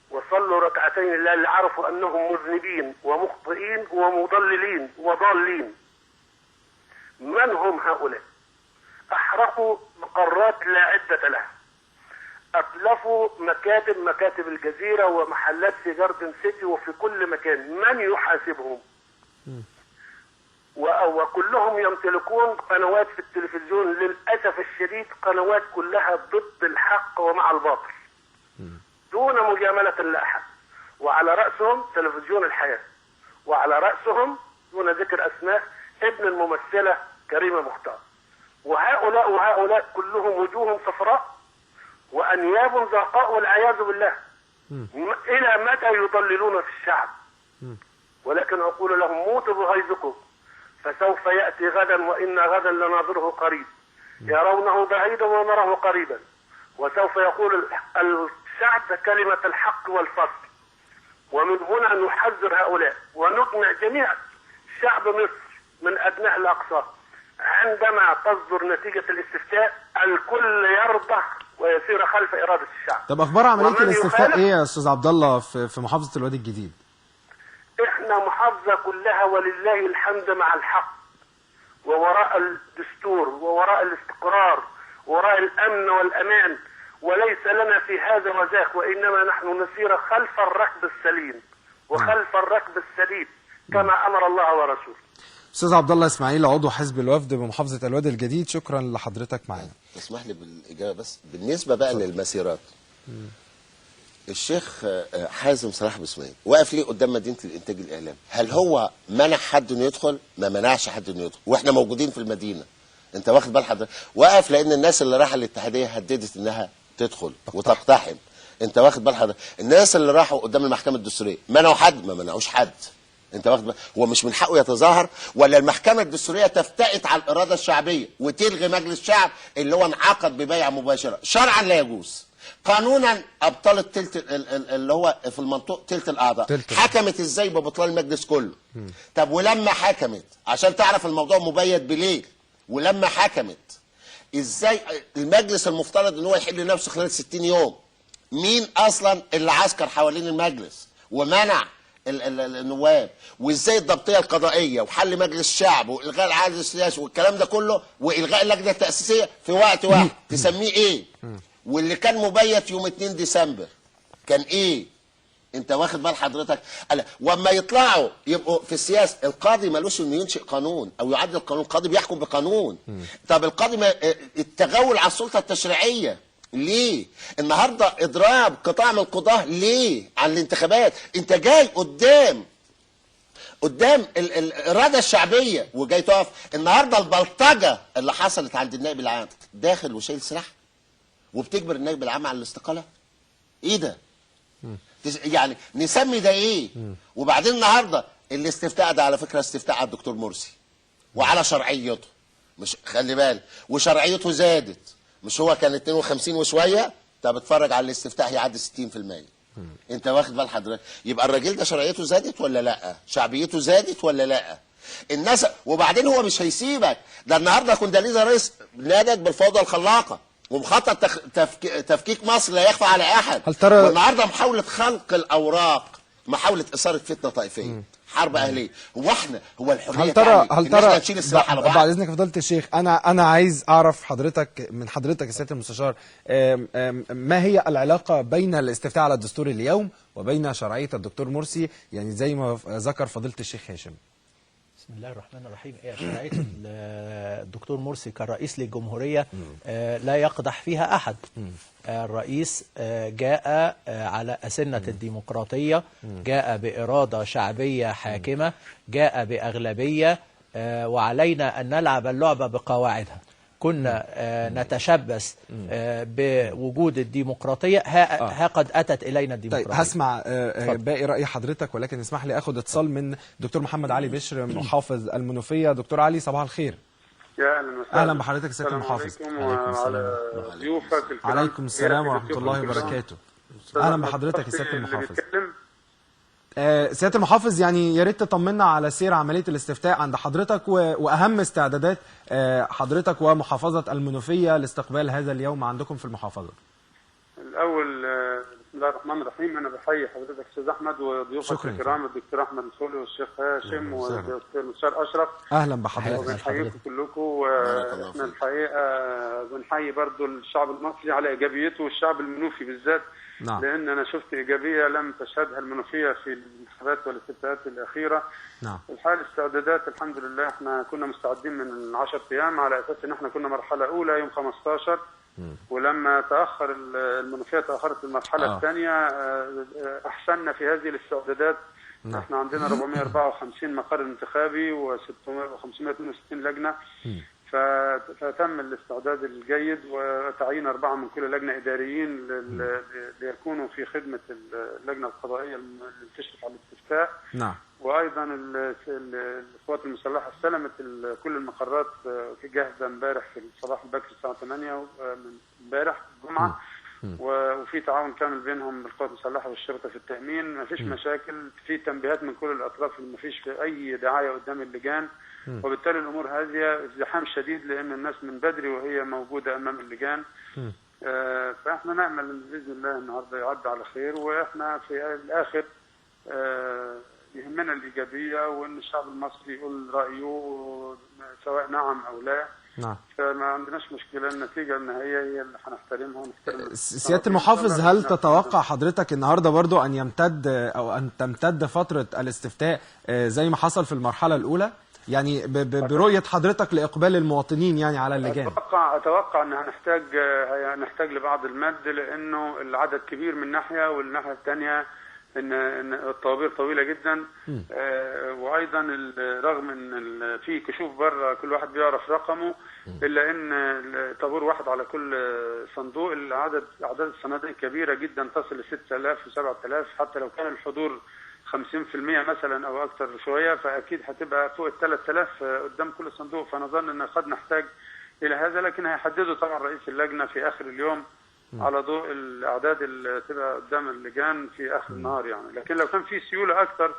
وصلوا ركعتين لله اللي عرفوا أنهم مذنبين ومخطئين ومضللين وضالين. من هم هؤلاء؟ أحرقوا مقرات لا عدة لها، أتلفوا مكاتب الجزيرة ومحلات في جاردن سيتي وفي كل مكان. من يحاسبهم؟ وكلهم يمتلكون قنوات في التلفزيون، للأسف الشديد قنوات كلها ضد الحق ومع الباطل دون مجاملة لأحد. وعلى رأسهم تلفزيون الحياة، وعلى رأسهم دون ذكر أسماء ابن الممثلة كريمة مختار. وهؤلاء كلهم وجوههم صفراء وأنياب زرقاء والعياذ بالله. إلى متى يضللون في الشعب؟ ولكن أقول لهم موتوا بغيظكم فسوف يأتي غدا، وإن غدا لناظره قريب، يرونه بعيدا ونراه قريبا. وسوف يقول الشعب كلمة الحق والفصل. ومن هنا نحذر هؤلاء ونقنع جميع شعب مصر من أدناه الأقصى، عندما تصدر نتيجة الاستفتاء الكل يرضى ويسير خلف إرادة الشعب. طب أخبار عملية الاستفتاء إيه يا أستاذ عبد الله في محافظة الوادي الجديد؟ إحنا محافظة كلها ولله الحمد مع الحق ووراء الدستور ووراء الاستقرار ووراء الأمن والأمان، وليس لنا في هذا وذاك، وإنما نحن نسير خلف الركب السليم وخلف الركب السديد كما أمر الله ورسوله. أستاذ عبد الله إسماعيل عضو حزب الوفد بمحافظة الوادي الجديد، شكرا لحضرتك معنا. تسمح لي بالإجابة بس بالنسبة بقى للمسيرات. الشيخ حازم صلاح بسمايل واقف ليه قدام مدينة الإنتاج الإعلامي؟ هل هو منع حد إنه يدخل؟ ما منعش حد إنه يدخل، وإحنا موجودين في المدينة. أنت واخد بال حضرتك؟ وقف لأن الناس اللي راحة الاتحادية هددت إنها تدخل وتقتحم. أنت واخد بال حضرتك؟ الناس اللي راحوا قدام المحكمة الدستورية منعوا حد؟ ما منعوش حد. انت واخد هو مش من حقه يتظاهر؟ ولا المحكمه الدستوريه تفتئت على الاراده الشعبيه وتلغي مجلس الشعب اللي هو انعقد ببيعه مباشره؟ شرعا لا يجوز. قانونا ابطلت تلت اللي هو في المنطق تلت الاعضاء. حكمت ازاي ببطلان المجلس كله؟ طب ولما حكمت، عشان تعرف الموضوع مبيت بليل، ولما حكمت ازاي المجلس المفترض ان هو يحل نفسه خلال 60 يوم، مين اصلا اللي عسكر حوالين المجلس ومنع النواب؟ وازاي الضبطيه القضائيه وحل مجلس الشعب والغاء العدل السياسي والكلام ده كله والغاء اللجنه التاسيسيه في وقت واحد؟ تسميه ايه؟ واللي كان مبيت يوم 2 ديسمبر كان ايه؟ انت واخد بال حضرتك؟ واما يطلعوا يبقوا في السياسه، القاضي مالوش انه ينشئ قانون او يعدل قانون، القاضي بيحكم بقانون. طب القاضي التغول على السلطه التشريعيه ليه؟ النهارده اضراب قطاع من القضاه ليه؟ عن الانتخابات. انت جاي قدام الاراده الشعبيه وجاي تقف. النهارده البلطجه اللي حصلت عند النائب العام داخل وشايل سلاح وبتجبر النائب العام على الاستقاله. ايه ده؟ يعني نسمي ده ايه؟ وبعدين النهارده الاستفتاء ده على فكره استفتاء على الدكتور مرسي وعلى شرعيته، مش خلي بالك، وشرعيته زادت، مش هو كان 52 وشويه؟ طب اتفرج على الاستفتاء هيعدي 60%. انت واخد بال حضرتك؟ يبقى الراجل ده شرعيته زادت ولا لا؟ شعبيته زادت ولا لا؟ الناس. وبعدين هو مش هيسيبك، ده النهارده كونداليزا رئيس نادت بالفوضى الخلاقه ومخطط تفكيك مصر لا يخفى على احد. هل ترى والنهارده محاوله خلق الاوراق، محاوله اثاره فتنه طائفيه، حرب اهليه. هو الحريه هل ترى نشيل السلاح على بعض؟ بعد اذنك فضيله الشيخ، انا عايز اعرف من حضرتك يا سياده المستشار، ما هي العلاقه بين الاستفتاء على الدستور اليوم وبين شرعيه الدكتور مرسي، يعني زي ما ذكر فضيله الشيخ هاشم؟ بسم الله الرحمن الرحيم. شرعية الدكتور مرسي كرئيس للجمهورية لا يقدح فيها أحد. الرئيس جاء على أسنة الديمقراطية، جاء بإرادة شعبية حاكمة، جاء بأغلبية، وعلينا أن نلعب اللعبة بقواعدها. كنا نتشبث بوجود الديمقراطية، ها قد أتت إلينا الديمقراطية. طيب هسمع باقي رأي حضرتك، ولكن اسمح لي أخذ اتصال من دكتور محمد علي بشر محافظ المنوفية. دكتور علي صباح الخير. يا أهلا وسهلا. أهلا بحضرتك يا سيادة المحافظ. عليكم وعلى ضيوفك الكرام. عليكم السلام ورحمة الله وبركاته. أهلا بحضرتك يا سيادة المحافظ. سيادة المحافظ، يعني يا ريت تطمنا على سير عملية الاستفتاء عند حضرتك وأهم استعدادات حضرتك ومحافظة المنوفية لاستقبال هذا اليوم عندكم في المحافظة. الأول بسم الله الرحمن الرحيم، أنا بحيي حضرتك أستاذ أحمد وضيوفك الكرام الدكتور أحمد الفولي والشيخ هاشم والدكتور المستشار أشرف. أهلا بحضرتك. بنحييكم كلكم، وإحنا الحقيقة بنحيي برضو الشعب المصري على إيجابيته والشعب المنوفي بالذات. نعم. لأن أنا شفت إيجابية لم تشهدها المنوفية في الانتخابات والاستفتاءات الأخيرة. نعم. الحال الاستعدادات الحمد لله احنا كنا مستعدين من 10 أيام على أساس إن احنا كنا مرحلة أولى يوم 15، ولما تأخر المنوفية تأخرت المرحلة الثانية أحسننا في هذه الاستعدادات. نعم. احنا عندنا 454 مقر انتخابي و562 لجنة. فتم الاستعداد الجيد وتعيين 4 من كل لجنة إداريين ليكونوا في خدمة اللجنة القضائية اللي تشرف على الاستفتاء. نعم. وأيضا القوات المسلحة استلمت كل المقرات جاهزة امبارح في الصباح الباكر الساعة 8 امبارح الجمعة. وفي تعاون كامل بينهم القوات المسلحة والشرطة في التأمين، ما فيش مشاكل، في تنبيهات من كل الأطراف، ما فيش في أي دعاية قدام اللجان. وبالتالي الامور هذه ازدحام شديد لان الناس من بدري وهي موجوده امام اللجان. فاحنا نامل باذن الله النهارده يعدي على خير، واحنا في الاخر يهمنا الايجابيه وان الشعب المصري يقول رايه سواء نعم او لا. نعم. فما عندناش مشكله، النتيجه النهائيه هي اللي هنحترمها ونحترم. سيادة المحافظ، هل تتوقع حضرتك النهارده برضو ان يمتد او ان تمتد فتره الاستفتاء زي ما حصل في المرحله الاولى؟ يعني برؤية حضرتك لإقبال المواطنين يعني على اللجان. أتوقع أن هنحتاج لبعض المد، لأنه العدد كبير من ناحية، والناحية الثانية إن الطوابير طويلة جدا. وأيضا رغم إن في كشوف بره كل واحد بيعرف رقمه، إلا إن طابور واحد على كل صندوق. أعداد الصناديق كبيرة جدا تصل ل 6000 و7000، حتى لو كان الحضور 5% 50% مثلا او اكثر شويه، فاكيد هتبقى فوق ال 3000 قدام كل صندوق. فنظن ان قد نحتاج الى هذا، لكن هيحدده طبعا رئيس اللجنه في اخر اليوم على ضوء الاعداد اللي تبقى قدام اللجان في اخر النهار يعني. لكن لو كان في سيوله اكثر،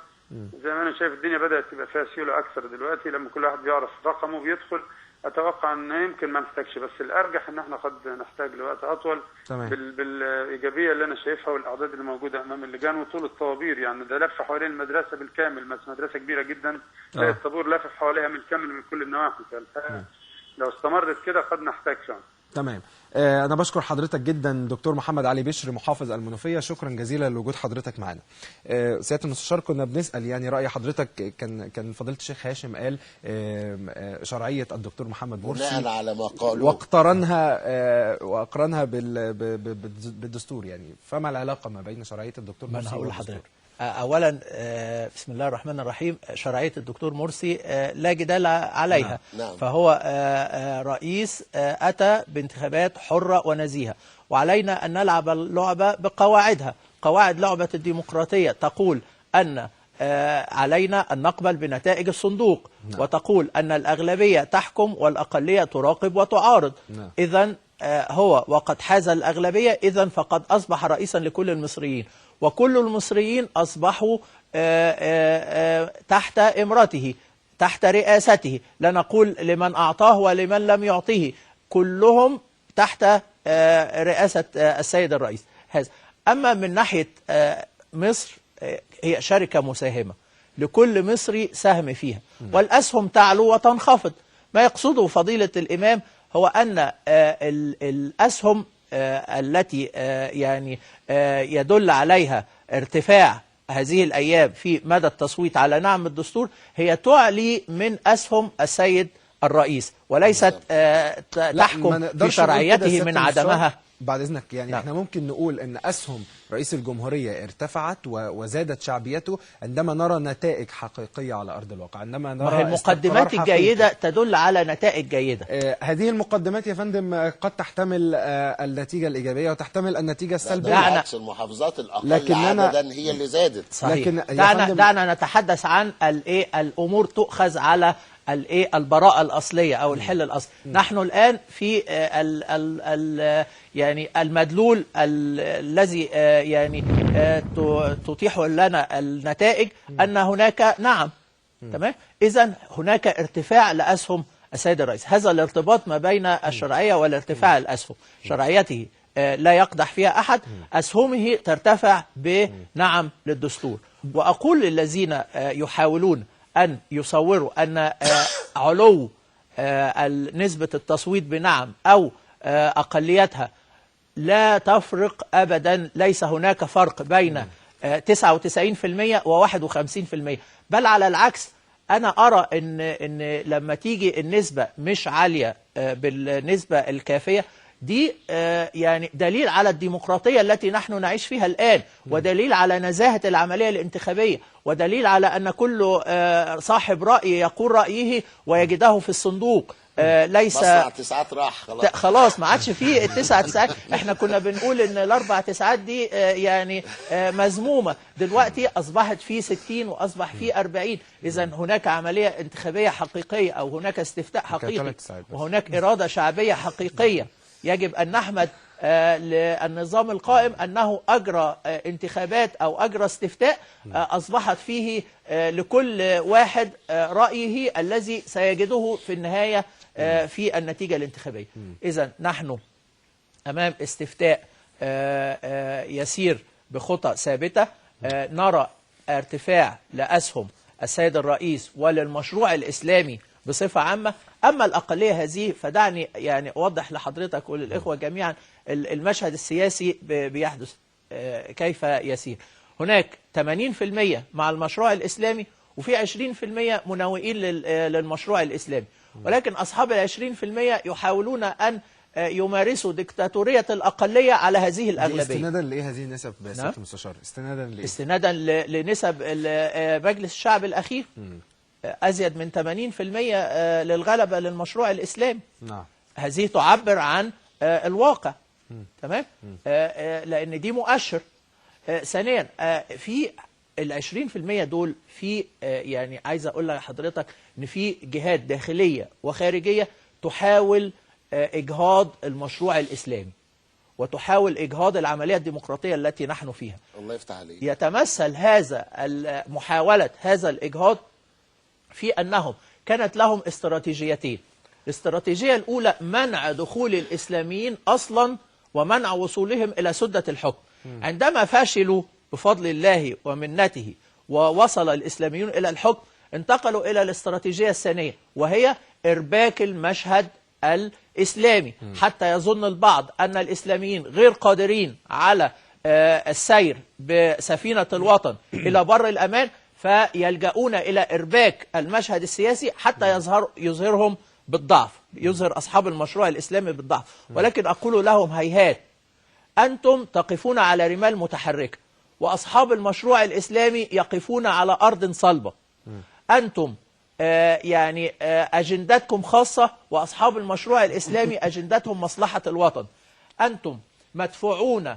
زي ما انا شايف الدنيا بدات تبقى فيها سيوله اكثر دلوقتي، لما كل واحد بيعرف رقمه بيدخل، اتوقع ان يمكن ما نحتاجش، بس الارجح ان احنا قد نحتاج لوقت اطول. تمام. بالايجابيه اللي انا شايفها والاعداد اللي موجوده امام اللجان وطول الطوابير، يعني ده لف حوالين المدرسه بالكامل، مدرسه كبيره جدا، تلاقي الطابور لافف حواليها بالكامل من كل النواحي. لو استمرت كده قد نحتاج فعلا. تمام. أنا بشكر حضرتك جدا دكتور محمد علي بشر محافظ المنوفية، شكرا جزيلا لوجود حضرتك معنا. سيادة المستشار، كنا بنسأل يعني رأي حضرتك، كان فضيلة الشيخ هاشم قال شرعية الدكتور محمد مرسي بناء على ما قالوا واقرنها بالدستور، يعني فما العلاقة ما بين شرعية الدكتور مرسي هقول والدستور؟ لحضرتك اولا بسم الله الرحمن الرحيم، شرعيه الدكتور مرسي لا جدال عليها. نعم. فهو رئيس اتى بانتخابات حره ونزيهه، وعلينا ان نلعب اللعبه بقواعدها. قواعد لعبه الديمقراطيه تقول ان علينا ان نقبل بنتائج الصندوق. نعم. وتقول ان الاغلبيه تحكم والاقليه تراقب وتعارض. نعم. اذا هو وقد حاز الاغلبيه، اذا فقد اصبح رئيسا لكل المصريين، وكل المصريين أصبحوا تحت إمرته، تحت رئاسته. لا نقول لمن أعطاه ولمن لم يعطيه، كلهم تحت رئاسة السيد الرئيس. هذا. أما من ناحية مصر، هي شركة مساهمة، لكل مصري سهم فيها، والأسهم تعلو وتنخفض. ما يقصده فضيلة الإمام هو أن الأسهم التي يعني يدل عليها ارتفاع هذه الأيام في مدى التصويت على نعم الدستور، هي تعلي من أسهم السيد الرئيس، وليست تحكم في شرعيته من عدمها. بعد إذنك يعني نعم. احنا ممكن نقول ان أسهم رئيس الجمهورية ارتفعت وزادت شعبيته عندما نرى نتائج حقيقية على أرض الواقع، عندما نرى المقدمات الجيدة تدل على نتائج جيدة. هذه المقدمات يا فندم قد تحتمل النتيجة الإيجابية وتحتمل النتيجة السلبية. بالعكس، المحافظات الأقل عددا هي اللي زادت. صحيح. دعنا نتحدث عن الأمور تؤخذ على البراءة الأصلية أو الحل الأصلي. نحن الآن في يعني المدلول الذي يعني تتيح لنا النتائج أن هناك نعم. تمام. إذن هناك ارتفاع لأسهم السيد الرئيس. هذا الارتباط ما بين الشرعية والارتفاع الأسهم. شرعيته لا يقدح فيها أحد، أسهمه ترتفع بنعم للدستور. وأقول للذين يحاولون أن يصوروا أن علو نسبة التصويت بنعم أو أقليتها لا تفرق أبدا. ليس هناك فرق بين 99% و51%، بل على العكس. أنا أرى إن لما تيجي النسبة مش عالية بالنسبة الكافية دي، يعني دليل على الديمقراطية التي نحن نعيش فيها الآن، ودليل على نزاهة العملية الانتخابية، ودليل على أن كل صاحب رأي يقول رأيه ويجده في الصندوق. ليس مصنع تسعات راح خلاص، ما عادش فيه التسع تسعات. احنا كنا بنقول ان الاربع تسعات دي يعني مذمومه، دلوقتي اصبحت في 60 واصبح في 40. اذا هناك عمليه انتخابيه حقيقيه، او هناك استفتاء حقيقي، وهناك اراده شعبيه حقيقيه. يجب ان نحمد للنظام القائم أنه أجرى انتخابات أو أجرى استفتاء أصبحت فيه لكل واحد رأيه الذي سيجده في النهاية في النتيجة الانتخابية. إذن نحن أمام استفتاء يسير بخطى ثابتة، نرى ارتفاع لأسهم السيد الرئيس وللمشروع الإسلامي بصفة عامة. أما الأقلية هذه فدعني يعني أوضح لحضرتك وللإخوة جميعا المشهد السياسي بيحدث كيف يسير. هناك 80% مع المشروع الإسلامي، وفي 20% مناوئين للمشروع الإسلامي، ولكن أصحاب 20% يحاولون أن يمارسوا ديكتاتورية الأقلية على هذه الأغلبية. استنادا لإيه هذه النسب سيادة المستشار؟ استنادا لإيه؟ استنادا لنسب مجلس الشعب الأخير. أزيد من 80% للغلبة للمشروع الإسلامي. نعم. هذه تعبر عن الواقع. تمام. لأن دي مؤشر. ثانيا، في ال 20% دول في يعني عايز اقول لحضرتك ان في جهات داخليه وخارجيه تحاول اجهاض المشروع الاسلامي وتحاول اجهاض العمليه الديمقراطيه التي نحن فيها. الله يفتح عليك. يتمثل هذا محاوله هذا الاجهاض في انهم كانت لهم استراتيجيتين. الاستراتيجيه الاولى منع دخول الاسلاميين اصلا ومنع وصولهم الى سده الحكم. عندما فشلوا بفضل الله ومنته ووصل الإسلاميون إلى الحكم، انتقلوا إلى الاستراتيجية الثانية وهي إرباك المشهد الإسلامي، حتى يظن البعض أن الإسلاميين غير قادرين على السير بسفينة الوطن إلى بر الأمان، فيلجؤون إلى إرباك المشهد السياسي حتى يظهرهم بالضعف، يظهر أصحاب المشروع الإسلامي بالضعف. ولكن أقول لهم هيهات، أنتم تقفون على رمال متحركة وأصحاب المشروع الإسلامي يقفون على أرض صلبة. أنتم يعني أجندتكم خاصة وأصحاب المشروع الإسلامي أجندتهم مصلحة الوطن. أنتم مدفوعون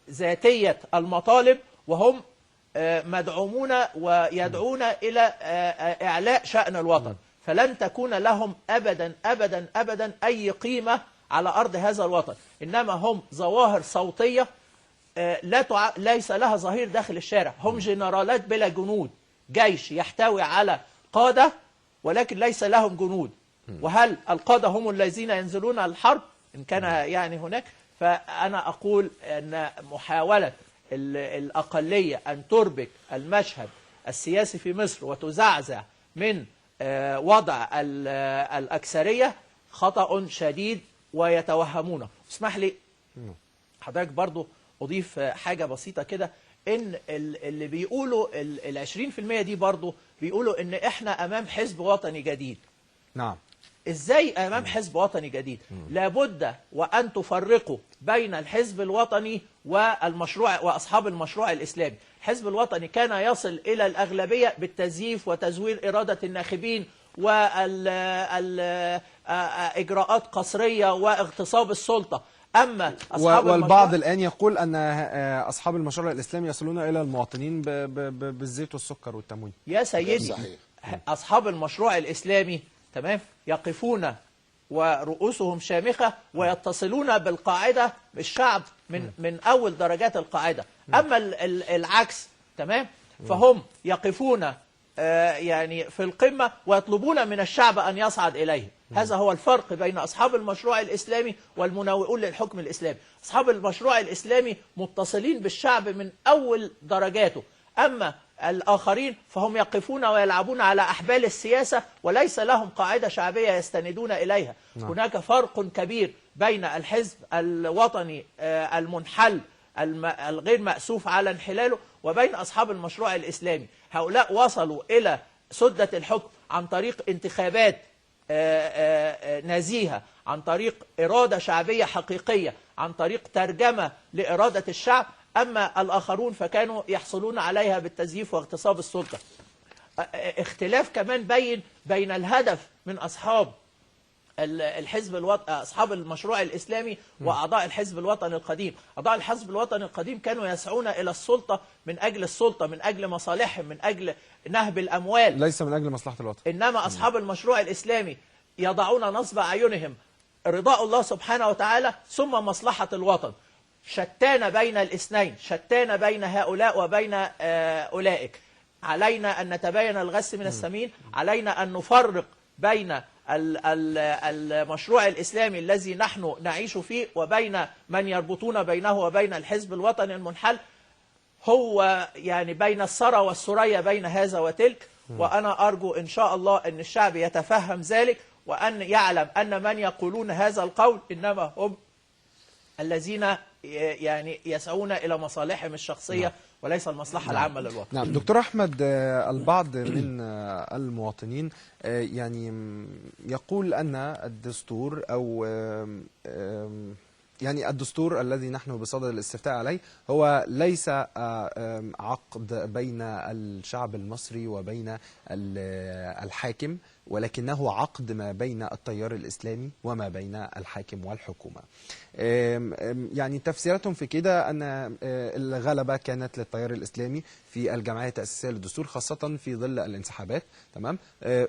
بذاتية المطالب وهم مدعومون ويدعون إلى إعلاء شأن الوطن، فلن تكون لهم أبدا أبدا أبدا أي قيمة على أرض هذا الوطن. إنما هم ظواهر صوتية ليس لها ظهير داخل الشارع. هم جنرالات بلا جنود، جيش يحتوي على قادة ولكن ليس لهم جنود. وهل القادة هم الذين ينزلون الحرب إن كان يعني هناك؟ فأنا أقول أن محاولة الأقلية أن تربك المشهد السياسي في مصر وتزعزع من وضع الأكثرية خطأ شديد ويتوهمونه. اسمح لي حضرتك برضو أضيف حاجة بسيطة كده، إن اللي بيقولوا ال 20% دي برضو بيقولوا إن إحنا أمام حزب وطني جديد. نعم. إزاي أمام حزب وطني جديد؟ لابد وأن تفرقوا بين الحزب الوطني والمشروع وأصحاب المشروع الإسلامي. الحزب الوطني كان يصل إلى الأغلبية بالتزييف وتزوير إرادة الناخبين وإجراءات قصرية واغتصاب السلطة. أما أصحاب والبعض الآن يقول أن أصحاب المشروع الإسلامي يصلون إلى المواطنين بالزيت والسكر والتموين. يا سيدي، أصحاب المشروع الإسلامي تمام يقفون ورؤوسهم شامخة ويتصلون بالقاعدة بالشعب من أول درجات القاعدة. أما العكس تمام فهم يقفون يعني في القمة ويطلبون من الشعب أن يصعد إليه. هذا هو الفرق بين أصحاب المشروع الإسلامي والمناوئون للحكم الإسلامي. أصحاب المشروع الإسلامي متصلين بالشعب من أول درجاته، أما الآخرين فهم يقفون ويلعبون على أحبال السياسة وليس لهم قاعدة شعبية يستندون إليها. هناك فرق كبير بين الحزب الوطني المنحل الغير مأسوف على انحلاله وبين أصحاب المشروع الإسلامي. هؤلاء وصلوا إلى سدة الحكم عن طريق انتخابات نزيهة، عن طريق إرادة شعبية حقيقية، عن طريق ترجمة لإرادة الشعب. أما الآخرون فكانوا يحصلون عليها بالتزييف واغتصاب السلطة. اختلاف كمان بين الهدف من أصحاب أصحاب المشروع الإسلامي وأعضاء الحزب الوطني القديم. أعضاء الحزب الوطني القديم كانوا يسعون إلى السلطة من أجل السلطة، من أجل مصالحهم، من أجل نهب الأموال، ليس من أجل مصلحة الوطن. إنما أصحاب المشروع الإسلامي يضعون نصب أعينهم رضاء الله سبحانه وتعالى ثم مصلحة الوطن. شتان بين الاثنين، شتان بين هؤلاء وبين أولئك. علينا أن نتبين الغث من السمين، علينا أن نفرق بين المشروع الإسلامي الذي نحن نعيش فيه وبين من يربطون بينه وبين الحزب الوطني المنحل. هو يعني بين الثرى والثريا، بين هذا وتلك. وأنا أرجو إن شاء الله أن الشعب يتفهم ذلك وأن يعلم أن من يقولون هذا القول إنما هم الذين يعني يسعون إلى مصالحهم الشخصية وليس المصلحة العامة للوطن. نعم دكتور أحمد، البعض من المواطنين يعني يقول أن الدستور أو يعني الدستور الذي نحن بصدد الاستفتاء عليه هو ليس عقد بين الشعب المصري وبين الحاكم، ولكنه عقد ما بين التيار الإسلامي وما بين الحاكم والحكومة. يعني تفسيراتهم في كده أن الغلبة كانت للتيار الإسلامي في الجمعية التأسيسية للدستور، خاصة في ظل الانسحابات. تمام.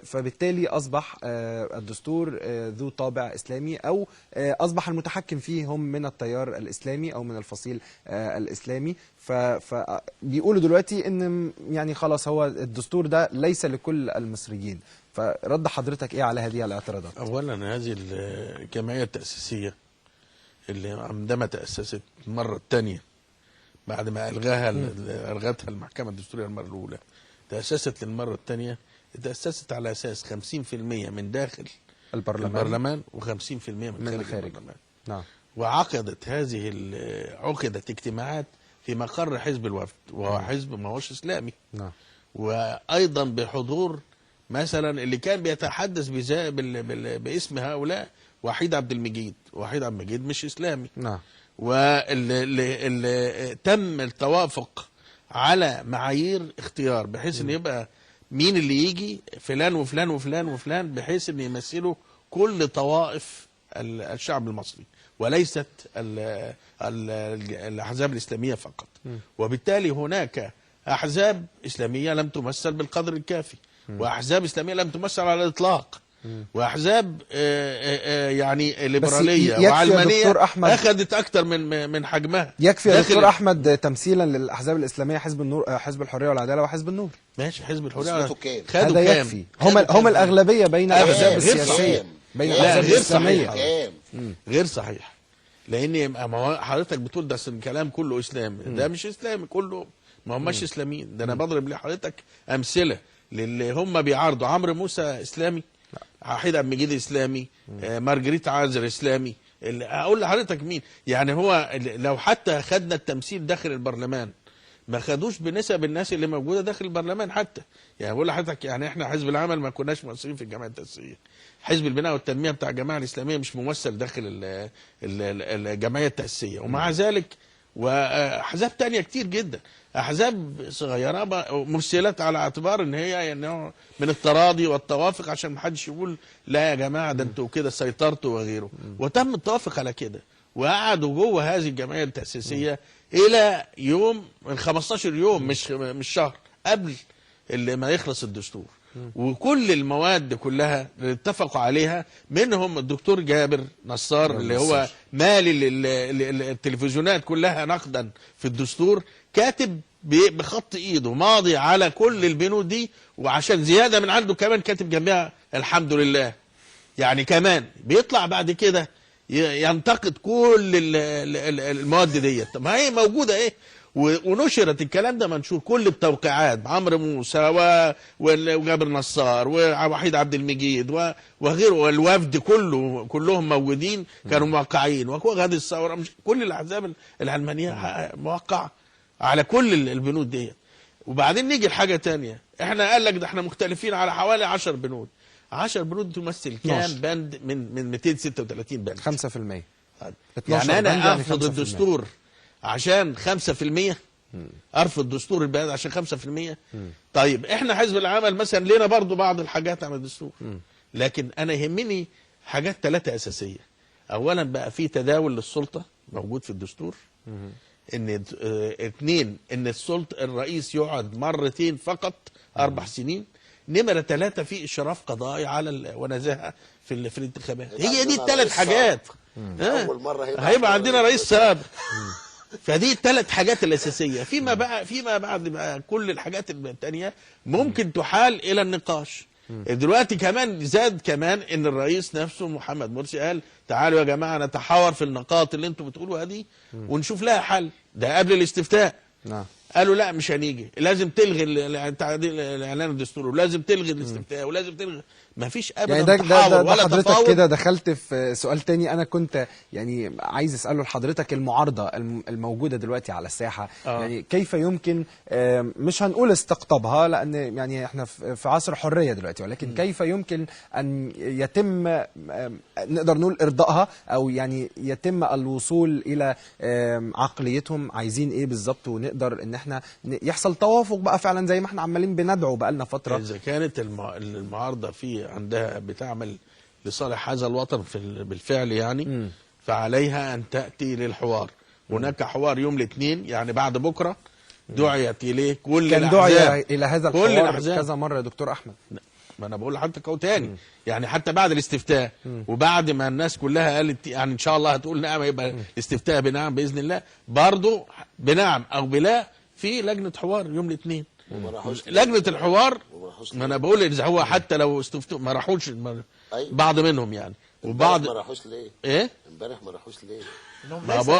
فبالتالي أصبح الدستور ذو طابع إسلامي، أو أصبح المتحكم فيه هم من التيار الإسلامي أو من الفصيل الإسلامي. فبيقولوا دلوقتي ان يعني خلاص هو الدستور ده ليس لكل المصريين. فرد حضرتك ايه على هذه الاعتراضات؟ اولا هذه الجمعيه التاسيسيه اللي عندما تاسست المره الثانيه بعد ما الغتها المحكمه الدستوريه المره الاولى، تاسست للمره الثانيه، تاسست على اساس 50% من داخل البرلمان و50% من خارج البرلمان. نعم. وعقدت عقدت اجتماعات في مقر حزب الوفد، وهو حزب ما هوش اسلامي. نعم. وايضا بحضور مثلا اللي كان بيتحدث باسم هؤلاء وحيد عبد المجيد. وحيد عبد المجيد مش اسلامي. نعم. واللي تم التوافق على معايير اختيار بحيث ان يبقى مين اللي يجي، فلان وفلان وفلان وفلان، بحيث ان يمثلوا كل طوائف الشعب المصري وليست الأحزاب الإسلامية فقط. وبالتالي هناك أحزاب إسلامية لم تمثل بالقدر الكافي، وأحزاب إسلامية لم تمثل على الإطلاق، وأحزاب يعني ليبرالية وعلمانية أخذت أكثر من حجمها. يكفي يا دكتور أحمد تمثيلا للأحزاب الإسلامية حزب النور، حزب الحرية والعدالة وحزب النور. ماشي، حزب الحرية خدوا هذا يكفي. هم الأغلبية بين الأحزاب السياسية، بين الأحزاب الإسلامية. غير صحيح. لان حضرتك بتقول ده الكلام كله اسلامي، ده مش اسلامي كله، ما هماش اسلاميين. ده انا بضرب لحضرتك امثله للي هم بيعارضوا. عمرو موسى اسلامي، وحيد عبد المجيد اسلامي، مارجريت عازر اسلامي. اقول لحضرتك مين يعني. هو لو حتى خدنا التمثيل داخل البرلمان ما خدوش بنسب الناس اللي موجوده داخل البرلمان حتى. يعني بقول لحضرتك يعني احنا حزب العمل ما كناش ممثلين في الجمعيه التاسيسيه. حزب البناء والتنميه بتاع الجماعه الاسلاميه مش ممثل داخل الجمعيه التاسيسيه. ومع ذلك واحزاب تانية كتير جدا، احزاب صغيره مرسلت على اعتبار ان هي يعني من التراضي والتوافق، عشان ما حدش يقول لا يا جماعه ده انتوا كده سيطرتوا وغيره. وتم التوافق على كده، وقعدوا جوه هذه الجمعيه التاسيسيه الى يوم من 15 يوم، مش شهر قبل اللي ما يخلص الدستور. وكل المواد كلها اللي اتفقوا عليها، منهم الدكتور جابر نصار اللي هو مالي التلفزيونات كلها نقدا في الدستور، كاتب بخط ايده ماضي على كل البنود دي، وعشان زياده من عنده كمان كاتب جنبها الحمد لله. يعني كمان بيطلع بعد كده ينتقد كل المواد ديت. طب ما هي موجوده ايه، ونشرت الكلام ده منشور كل التوقيعات، عمرو موسى وجابر نصار ووحيد عبد المجيد وغيره، والوفد كلهم موجودين كانوا موقعين، وغادي الثوره، كل الاحزاب العلمانيه موقعه على كل البنود دي. وبعدين نيجي لحاجه ثانيه، احنا قال لك ده احنا مختلفين على حوالي 10 بنود. 10 بنود تمثل كام بند من 236 بند؟ 5%. يعني انا ارفض الدستور عشان 5%؟ ارفض دستور البلد عشان 5%؟ طيب احنا حزب العمل مثلا لنا برضو بعض الحاجات عن الدستور، لكن انا يهمني حاجات 3 اساسيه. اولا بقى في تداول للسلطه موجود في الدستور. 2 ان السلطه الرئيس يقعد مرتين فقط 4 سنين. نمرة 3 في اشراف قضائي على ونزاهه في الانتخابات. هي دي ال3 حاجات. اول مره هيبقى عندنا رئيس سابق. فدي ال3 حاجات الاساسيه. فيما بعد بقى كل الحاجات الثانيه ممكن تحال الى النقاش. دلوقتي كمان زاد كمان ان الرئيس نفسه محمد مرسي قال تعالوا يا جماعه نتحاور في النقاط اللي انتم بتقولوها دي ونشوف لها حل. ده قبل الاستفتاء. نعم. قالوا لا مش هنيجي، لازم تلغي الاعلان الدستوري، ولازم تلغي الاستفتاء، ولازم تلغي. ما فيش ابدا يعني تحاور ولا حضرتك تفاوض. كده دخلت في سؤال تاني انا كنت يعني عايز اساله لحضرتك. المعارضه الموجوده دلوقتي على الساحه يعني كيف يمكن مش هنقول استقطابها لان يعني احنا في عصر حريه دلوقتي، ولكن كيف يمكن ان يتم نقدر نقول ارضائها، او يعني يتم الوصول الى عقليتهم عايزين ايه بالظبط، ونقدر ان احنا يحصل توافق بقى فعلا زي ما احنا عمالين بندعو بقى لنا فتره. اذا كانت المعارضه في عندها بتعمل لصالح هذا الوطن بالفعل يعني فعليها ان تاتي للحوار. هناك حوار يوم الاثنين يعني بعد بكره دعيت اليه كل كان دعي الى هذا الحوار كذا مره يا دكتور احمد. ما انا بقول لحضرتك اهو تاني يعني حتى بعد الاستفتاء وبعد ما الناس كلها قالت يعني ان شاء الله هتقول نعم يبقى الاستفتاء بنعم باذن الله، برضه بنعم او بلا في لجنه حوار يوم الاثنين. لجنه الحوار ما انا بقول اذا هو حتى لو استفتوا ما راحوش بعض منهم يعني وبعض ما راحوش ليه؟ ايه؟ امبارح ما راحوش ليه؟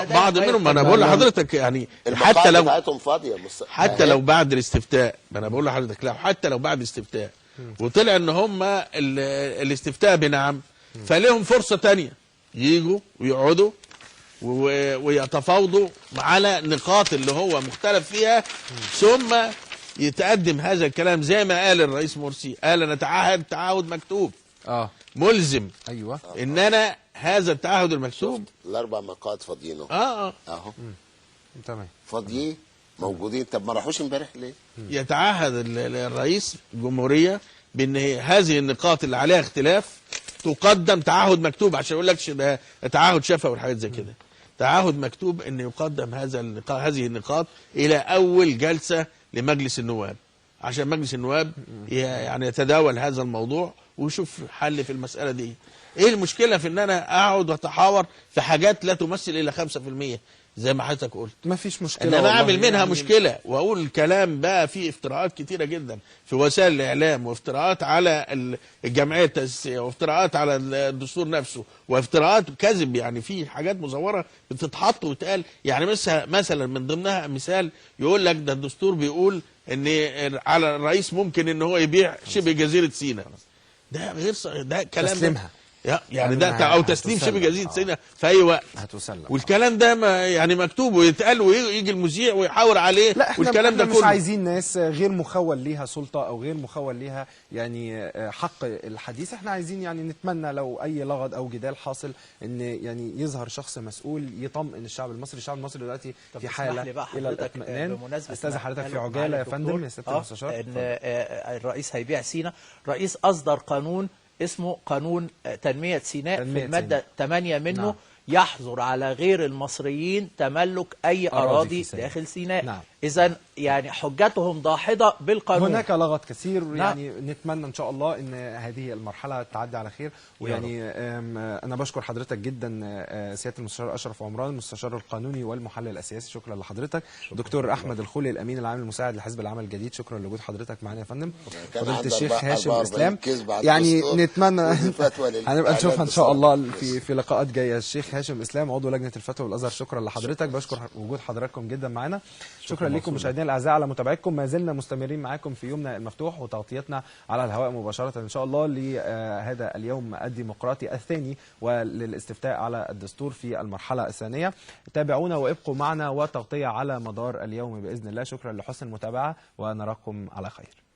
بعض منهم ما انا بقول لحضرتك يعني حتى لو بتاعتهم فاضيه حتى لو بعد الاستفتاء ما انا بقول لحضرتك لا حتى لو بعد الاستفتاء وطلع ان هم الاستفتاء بنعم فليهم فرصه تانية ييجوا ويقعدوا ويتفاوضوا على نقاط اللي هو مختلف فيها ثم يتقدم هذا الكلام زي ما قال الرئيس مرسي قال نتعهد تعهد مكتوب ملزم. ايوه ان انا هذا التعهد المكتوب الاربع مقاعد فاضيين اهو تمام فاضيين موجودين. طب ما راحوش امبارح ليه؟ يتعهد الرئيس الجمهوريه بان هذه النقاط اللي عليها اختلاف تقدم تعهد مكتوب عشان يقول لكش ده تعهد شفوي والحاجات زي كده. تعهد مكتوب ان يقدم هذه النقاط الى اول جلسه لمجلس النواب عشان مجلس النواب يعني يتداول هذا الموضوع ويشوف حل في المساله دي. ايه المشكله في ان انا اقعد واتحاور في حاجات لا تمثل الا 5% زي ما حضرتك قلت؟ ما فيش مشكله ان انا اعمل منها يعني مشكله واقول كلام بقى فيه افتراءات كتيره جدا في وسائل الاعلام وافتراءات على الجمعيه التاسيسيه وافتراءات على الدستور نفسه وافتراءات كذب يعني في حاجات مزوره بتتحط وتقال يعني مثلا من ضمنها مثال يقول لك ده الدستور بيقول ان على الرئيس ممكن ان هو يبيع شبه جزيره سيناء. ده غير ده كلام تسليمها يعني ده او تسليم شبه جزيره سيناء في اي وقت هتسلم والكلام ده ما يعني مكتوب ويتقال ويجي المذيع ويحاور عليه. لا احنا والكلام ده مش كله عايزين ناس غير مخول ليها سلطه او غير مخول ليها يعني حق الحديث. احنا عايزين يعني نتمنى لو اي لغط او جدال حاصل ان يعني يظهر شخص مسؤول يطمئن الشعب المصري. الشعب المصري دلوقتي في حاله الى الاطمئنان. استاذ حضرتك في عجاله يا فندم يا سياده المستشار. ان الرئيس هيبيع سيناء. الرئيس اصدر قانون اسمه قانون تنمية سيناء في المادة 8 منه. نعم. يحظر على غير المصريين تملك أي أراضي داخل سيناء. نعم. إذن يعني حجتهم داحضة بالقانون. هناك لغط كثير. نعم. يعني نتمنى إن شاء الله إن هذه المرحلة تعدي على خير. ويعني أنا بشكر حضرتك جدا سيادة المستشار أشرف عمران المستشار القانوني والمحلل السياسي. شكرا لحضرتك. دكتور أحمد الخولي الأمين العام المساعد لحزب العمل الجديد. شكرا لوجود حضرتك معنا يا فندم. فضيلة الشيخ هاشم اسلام يعني نتمنى هنبقى نشوفها إن شاء الله في لقاءات جاية. الشيخ هاشم اسلام عضو لجنة الفتوى والأزهر. شكرا لحضرتك. بشكر وجود حضراتكم جدا معنا. شكرا لكم مشاهدينا الاعزاء على متابعتكم. ما زلنا مستمرين معاكم في يومنا المفتوح وتغطيتنا على الهواء مباشره ان شاء الله لهذا اليوم الديمقراطي الثاني وللاستفتاء على الدستور في المرحله الثانيه. تابعونا وابقوا معنا وتغطيه على مدار اليوم باذن الله. شكرا لحسن المتابعه ونراكم على خير.